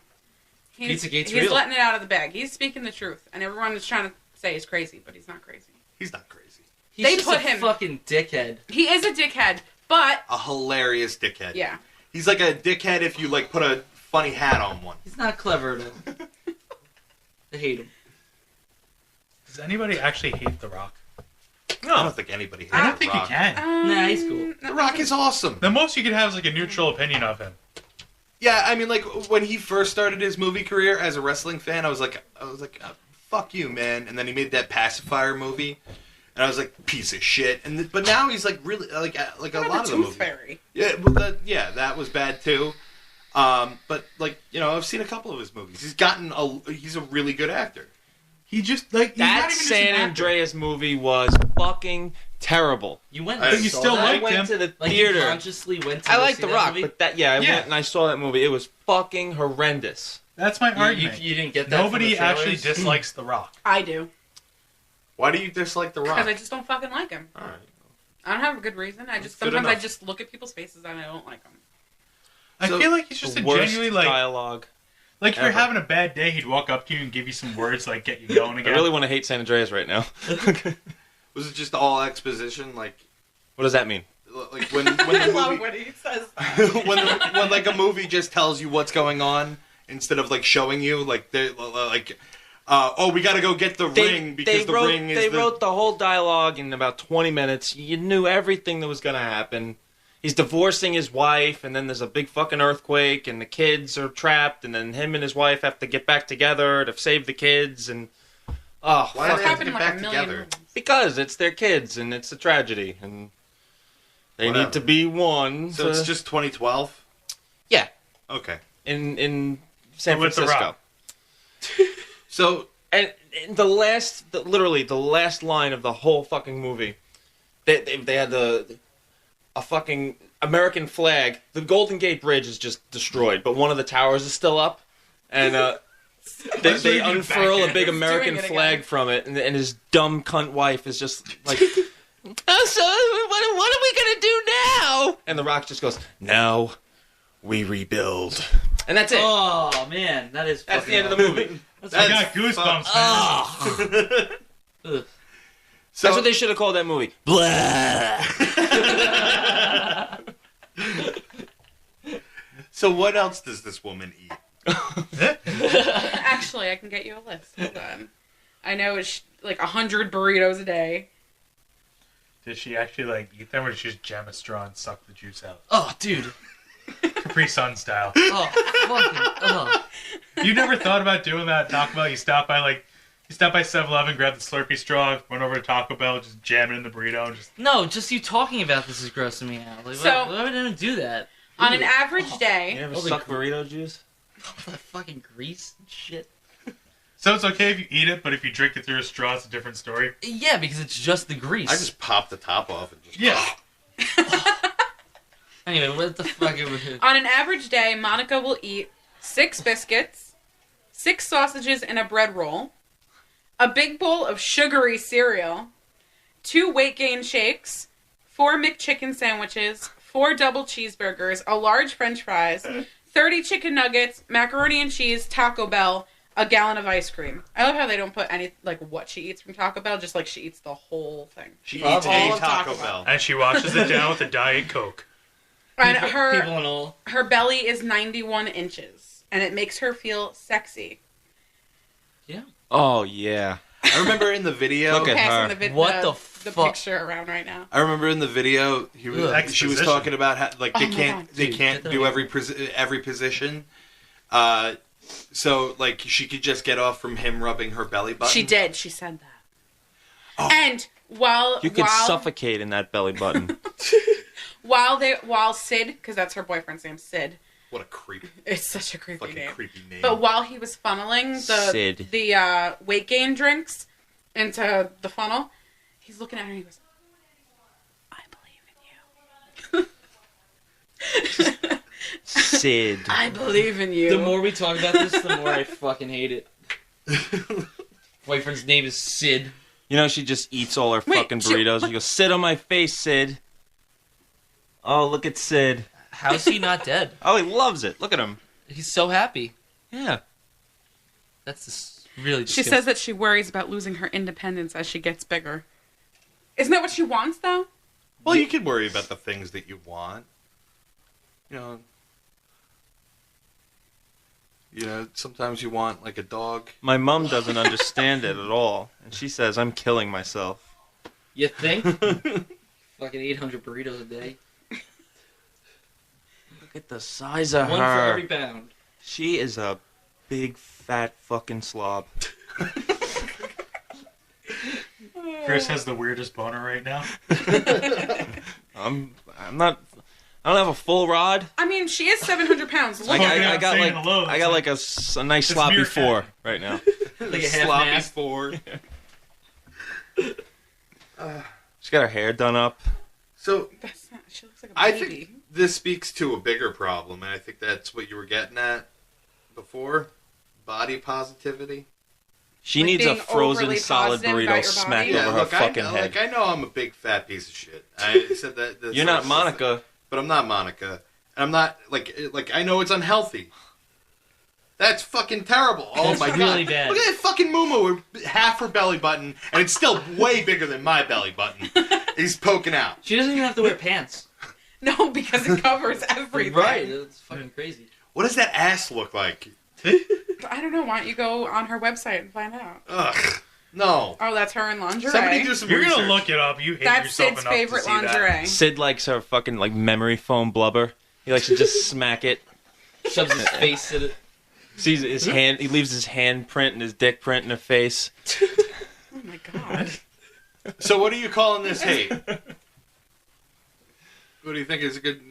Pizzagate's He's real. letting it out of the bag. He's speaking the truth, and everyone is trying to say he's crazy, but he's not crazy. He's not crazy. He's They just put a him- fucking dickhead. He is a dickhead, but A hilarious dickhead. yeah, He's like a dickhead if you like put a funny hat on one. He's not clever at all. I hate him. Does anybody actually hate The Rock? I don't think anybody hates I don't The think Rock. you can. Nah, he's cool. The Rock is awesome. The most you could have is like a neutral opinion of him. Yeah, I mean, like when he first started his movie career as a wrestling fan, I was like, fuck you, man. And then he made that Pacifier movie, and I was like, piece of shit. But now he's like really like a What lot about of the the Tooth movies. Fairy? Yeah, well, that was bad too. But like I've seen a couple of his movies. He's a really good actor. He just like he's not that even just an San actor. Andreas movie was fucking terrible. You went. But and you saw still that? like I went him. to the Like you theater. consciously went to. I go like see The that Rock, movie? but I Yeah. went and I saw that movie. It was fucking horrendous. That's my argument. You didn't get that. from Nobody the actually trailers? dislikes The Rock. I do, Why do you dislike The Rock? because I just don't fucking like him. All right. I don't have a good reason. I just Good sometimes I enough. just look at people's faces and I don't like them. I So, feel like he's just The a worst genuinely like dialogue. if you're ever. having a bad day, he'd walk up to you and give you some words like get you going I again. really want to hate San Andreas right now. Was it just all exposition? Like What does that mean? when I the love movie when he says. when like a movie just tells you what's going on instead of like showing you like we got to go get the ring because the ring is They wrote the whole dialogue in about 20 minutes. You knew everything that was going to happen. He's divorcing his wife, and then there's a big fucking earthquake, and the kids are trapped, and then him and his wife have to get back together to save the kids, and... Oh, Why That's do they have to happened get like back a million together? movies. because it's their kids, and it's a tragedy, and they Whatever. need to be one. So it's just 2012? Yeah. Okay. In San With The Francisco. Rock. So, And literally the last line of the whole fucking movie, they had a fucking American flag. The Golden Gate Bridge is just destroyed, but one of the towers is still up, and they unfurl a big American Doing it flag again. from it, and his dumb cunt wife is just like, oh, so what are we gonna do now? And The Rock just goes, now we rebuild, and that's it. Oh man, that is. That's the fucking end of the movie. I That's got goosebumps, man. Oh. Ugh. so That's what they should have called that movie. Blah. So what else does this woman eat? Actually, I can get you a list. Hold on. I know it's like 100 burritos a day. Did she actually like eat them, or did she just jam a straw and suck the juice out, Oh, dude. Capri Sun style? Oh, fucking. Oh. You never thought about doing that at Taco Bell? You stop by 7-Eleven, grab the Slurpee straw, run over to Taco Bell, just jam it in the burrito, and just No, just you talking about this is grossing me out. Like, So- why would anyone do that? On an average day, You ever Holy suck crap. burrito juice? All that fucking grease and shit. so it's okay if you eat it, but if you drink it through a straw, it's a different story. Yeah, because it's just the grease. I just pop the top off and just... Yeah. Anyway, what the fuck? on an average day, Monica will eat 6 biscuits, 6 sausages and a bread roll, a big bowl of sugary cereal, 2 weight gain shakes, 4 McChicken sandwiches, 4 double cheeseburgers, a large french fries, 30 chicken nuggets, macaroni and cheese, Taco Bell, a gallon of ice cream. I love how they don't put any, like, what she eats from Taco Bell, just like she eats the whole thing. She eats All a of Taco Taco Bell. And she washes it down with a Diet Coke. And people her and all. her belly is 91 inches, and it makes her feel sexy. Oh, yeah. I remember in the video... Look at her. Passing What the the fuck? picture around right now. I remember in the video she was Exposition. talking about how like Oh they my can't God. they Dude, can't get do that every position. So like she could just get off from him rubbing her belly button. She did. She said that. Oh. And while You could while suffocate in that belly button. while Sid, because that's her boyfriend's name, Sid. What a creep! It's such a creepy Fucking name. creepy name. But while he was funneling Sid. the weight gain drinks into the funnel, he's looking at her and he goes, "I believe in you." Sid. I believe in you. The more we talk about this, the more I fucking hate it. Boyfriend's name is Sid. You know, she just eats all her Wait, fucking burritos. She goes, sit on my face, Sid. Oh, look at Sid. How's he not dead? Oh, he loves it. Look at him. He's so happy. Yeah. That's really She disgusting. says that she worries about losing her independence as she gets bigger. Isn't that what she wants, though? well, you can worry about the things that you want. You know, sometimes you want like a dog. My mom doesn't understand it at all. And she says, I'm killing myself. You think? Fucking 800 burritos a day. Look at the size of One for her. every pound. She is a big, fat fucking slob. Chris has the weirdest boner right now. I'm not... I don't have a full rod. I mean, she is 700 pounds. Look, I got saying like hello. I got like a nice It's sloppy meerkat. 4 right now. Like a half Sloppy mast. Ford. She's got her hair done up. So that's not, she looks like a I baby. think this speaks to a bigger problem, and I think that's what you were getting at before. Body positivity. She Like needs a being frozen overly solid positive about burrito your smacked body? over her fucking I, head. I know I'm a big fat piece of shit. I said that. You're not Monica. But I'm not Monica. And I'm not, like I know it's unhealthy. That's fucking terrible. Oh That's my god. really bad. Look at that fucking Mumu with half her belly button, and it's still way bigger than my belly button. He's poking out. She doesn't even have to wear pants. No, because it covers everything. Right. That's fucking crazy. What does that ass look like? I don't know. Why don't you go on her website and find out? Ugh. No. Oh, that's her in lingerie. Somebody do some You're research. gonna look it up. You hate That's yourself Sid's enough favorite to see that. lingerie. Sid likes her fucking like memory foam blubber. He likes to just smack it. Shoves his face in it. Sees his hand. He leaves his hand print and his dick print in her face. Oh my god. So what are you calling this hate? What do you think is a good...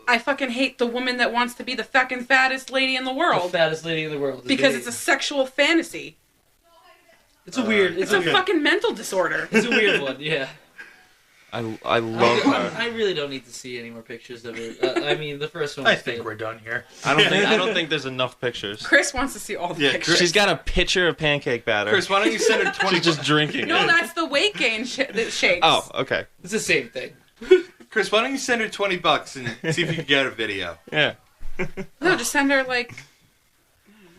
I fucking hate the woman that wants to be the fucking fattest lady in the The world. fattest lady in the world. Because it's a sexual fantasy. It's a weird. It's a fucking mental disorder. It's a weird one. Yeah. I love her. I really don't need to see any more pictures of her. I mean, the first one. I was think good. we're done here. I don't think there's enough pictures. Chris wants to see all the Yeah, pictures. She's got a pitcher of pancake batter. Chris, why don't you send her 20 She's just drinking No, it. that's the weight gain that shakes. Oh, okay. It's the same thing. Chris, why don't you send her $20 and see if you can get a video? Yeah. No, just send her like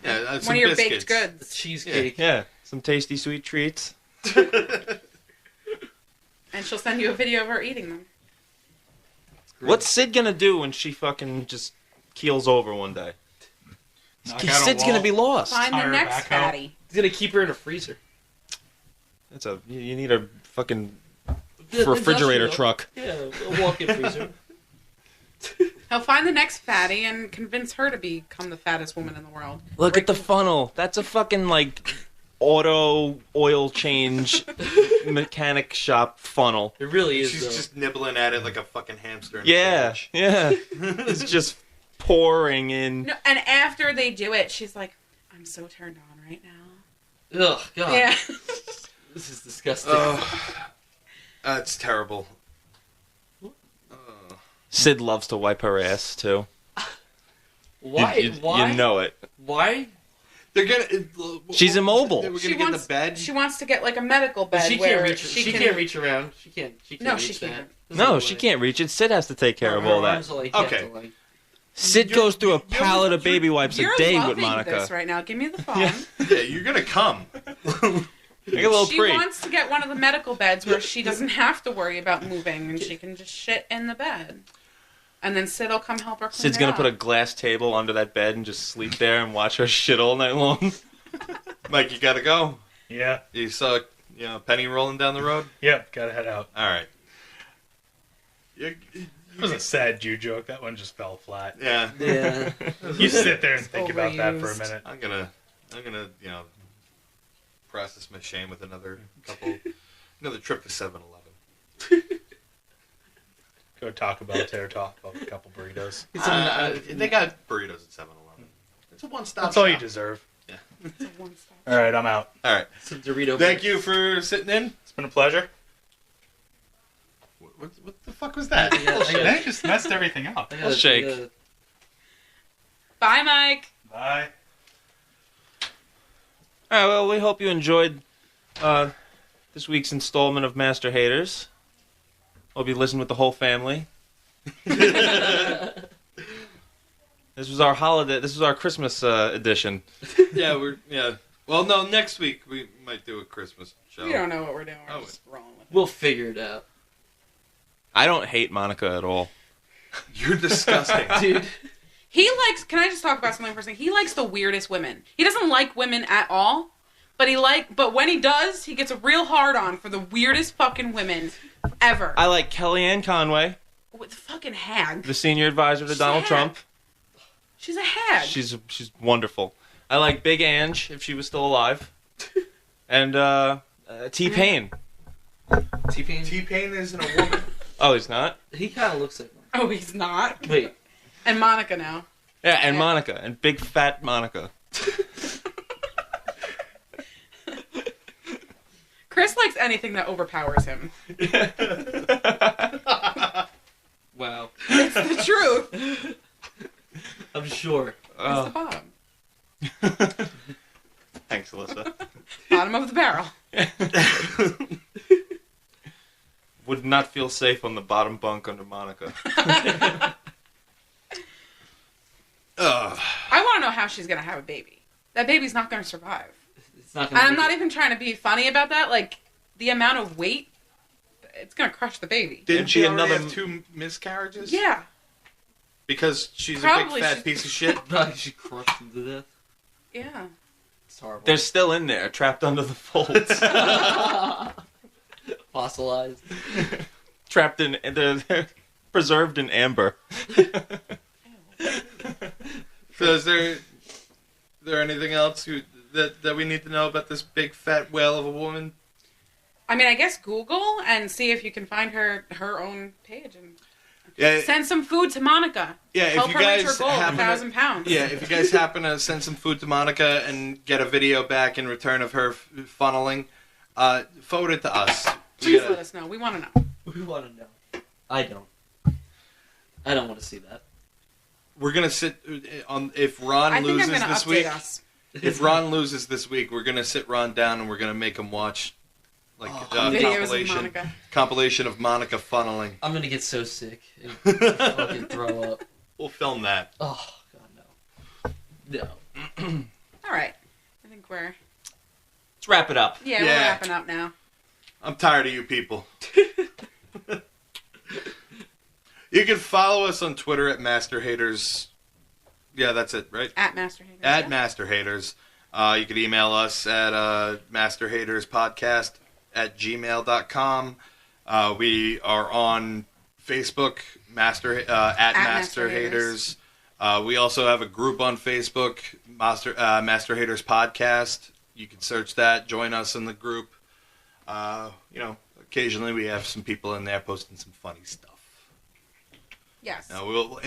Yeah, one some of your biscuits. baked goods. The cheesecake. Yeah. Some tasty sweet treats. And she'll send you a video of her eating them. What's Sid gonna do when she fucking just keels over one day? Knock out a Sid's wall. gonna be lost. Find the Tire next back out. fatty. He's gonna keep her in a freezer. You need a fucking The refrigerator industrial. truck. Yeah, a walk-in freezer. He'll find the next fatty and convince her to become the fattest woman in the world. Look at the funnel. That's a fucking like auto oil change mechanic shop funnel. It really is. She's though. just nibbling at it like a fucking hamster in a Yeah, cage. yeah. It's just pouring in. No, and after they do it, she's like, "I'm so turned on right now." Ugh, God. Yeah. This is disgusting. That's terrible. Sid loves to wipe her ass too. Why? You Why? know it. Why? They're gonna. She's immobile. We're gonna get the bed. She wants to get like a medical bed She where can't reach. she can. Can't reach around. She can't. She can't. No, reach she that. can't. There's No, way. she can't reach it. Sid has to take care of Her all that. arms are like, Okay. have to, like- Sid You're- goes through a you're- pallet of baby wipes a You're day loving with Monica. this right now. Give me the phone. Yeah, you're gonna come. I get a little She pre. wants to get one of the medical beds where she doesn't have to worry about moving and she can just shit in the bed. And then Sid will come help her clean Sid's it gonna up. put a glass table under that bed and just sleep there and watch her shit all night long. Mike, you gotta go. Yeah. You saw, Penny rolling down the road. Yep. Gotta head out. All right. It was a sad Jew joke. That one just fell flat. Yeah. Yeah. You sit there and think about that for a Overused. minute. I'm gonna, process my shame with another trip to 7-Eleven. Go Taco Bell, tear talk about a couple burritos. They got burritos at 7-Eleven. It's a one-stop That's all you shop. deserve. It's a one-stop. All right, I'm out. All right. Some Dorito. Thank you for sitting in. It's been a pleasure. What the fuck was that? Yeah, I They just messed everything up. I gotta- Shake. Bye, Mike. Bye. All right, well, we hope you enjoyed this week's installment of Master Haters. Hope you listened with the whole family. This was our holiday. This was our Christmas edition. Yeah. Well, no, next week we might do a Christmas show. We don't know what we're doing. We're Oh. just rolling with it. We'll figure it out, I don't hate Monica at all. You're disgusting. dude. He likes. Can I just talk about something for a second? He likes the weirdest women. He doesn't like women at all, but But when he does, he gets a real hard on for the weirdest fucking women ever. I like Kellyanne Conway, With the fucking hag. the senior advisor to She's Donald a Trump. She's a hag. She's wonderful. I like Big Ange if she was still alive, and T-Pain. T-Pain. T-Pain isn't a woman. Oh, he's not. He kind of looks like one. Oh, he's not. Wait. And Monica now. Yeah, and Monica, and big fat Monica. Chris likes anything that overpowers him. Wow. It's the truth. I'm sure. It's the bottom. Thanks, Alyssa. Bottom of the barrel. Would not feel safe on the bottom bunk under Monica. I want to know how she's going to have a baby. That baby's not going to survive. It's not And gonna. I'm not even trying to be funny about that. Like, the amount of weight, it's going to crush the baby. Didn't she be already another- have 2 miscarriages? Yeah. Because she's a Probably big fat she's- piece of shit. Probably she crushed him to death. Yeah. It's horrible. They're still in there, trapped under the folds. Fossilized. Trapped in, they're preserved in amber. So is there anything else that we need to know about this big fat whale of a woman? I mean, I guess Google and see if you can find her own page and Yeah, send some food to Monica. yeah. Help If you her reach her guys goal of happen 1,000 pounds. yeah, if you guys happen to send some food to Monica and get a video back in return of her funneling, forward it to us. Please let us know. We want to know. We want to know. I don't. I don't want to see that. We're gonna sit on if Ron I think I'm loses going to this update week. us. If Ron loses this week, we're gonna sit Ron down and we're gonna make him watch like Videos of Monica. compilation of Monica funneling. I'm gonna get so sick and fucking throw up. We'll film that. Oh god, no. No. All right. I think we're Let's wrap it up. we're Yeah. wrapping up now. I'm tired of you people. You can follow us on Twitter at Masterhaters. Yeah, that's it, right? At Master Haters. At yeah. Masterhaters. You can email us at masterhaterspodcast@gmail.com. We are on Facebook, at Masterhaters. We also have a group on Facebook, Masterhaters Podcast. You can search that. Join us in the group. Occasionally we have some people in there posting some funny stuff. Yes. We'll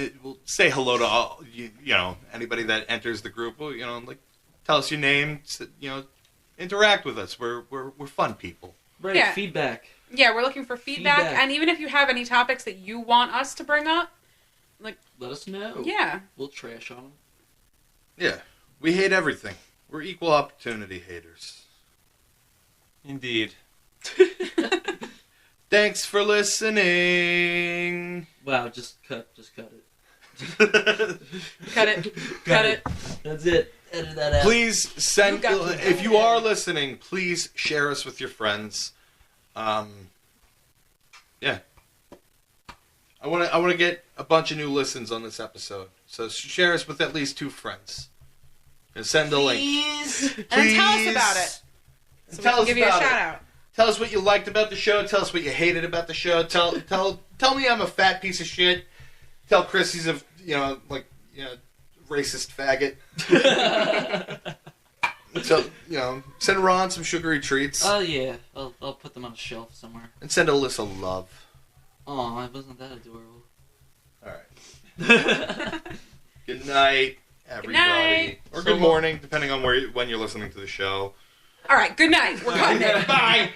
say hello to all, anybody that enters the group. Well, tell us your name. Interact with us. We're fun people. Right, Yeah. feedback. Yeah, we're looking for feedback. Feedback. And even if you have any topics that you want us to bring up, Let us know. yeah. We'll trash on them. Yeah, we hate everything. We're equal opportunity haters. Indeed. Thanks for listening. Wow, just cut it. Cut it. Cut it. That's it. Edit that out. Please send. You got to If you are listening, please share us with your friends. Yeah. I want to get a bunch of new listens on this episode. So share us with at least 2 friends. And send a link. Please. And tell us about it. So Tell we can us give you a about shout it. out. Tell us what you liked about the show. Tell us what you hated about the show. Tell me I'm a fat piece of shit. Tell Chris he's a racist faggot. So send Ron some sugary treats Oh yeah, I'll put them on a shelf somewhere. and send Alyssa love. Oh, it wasn't that adorable. All right. Good night, everybody, night. or good morning, depending on when you're listening to the show. All right. Good night. We're cutting it. Bye.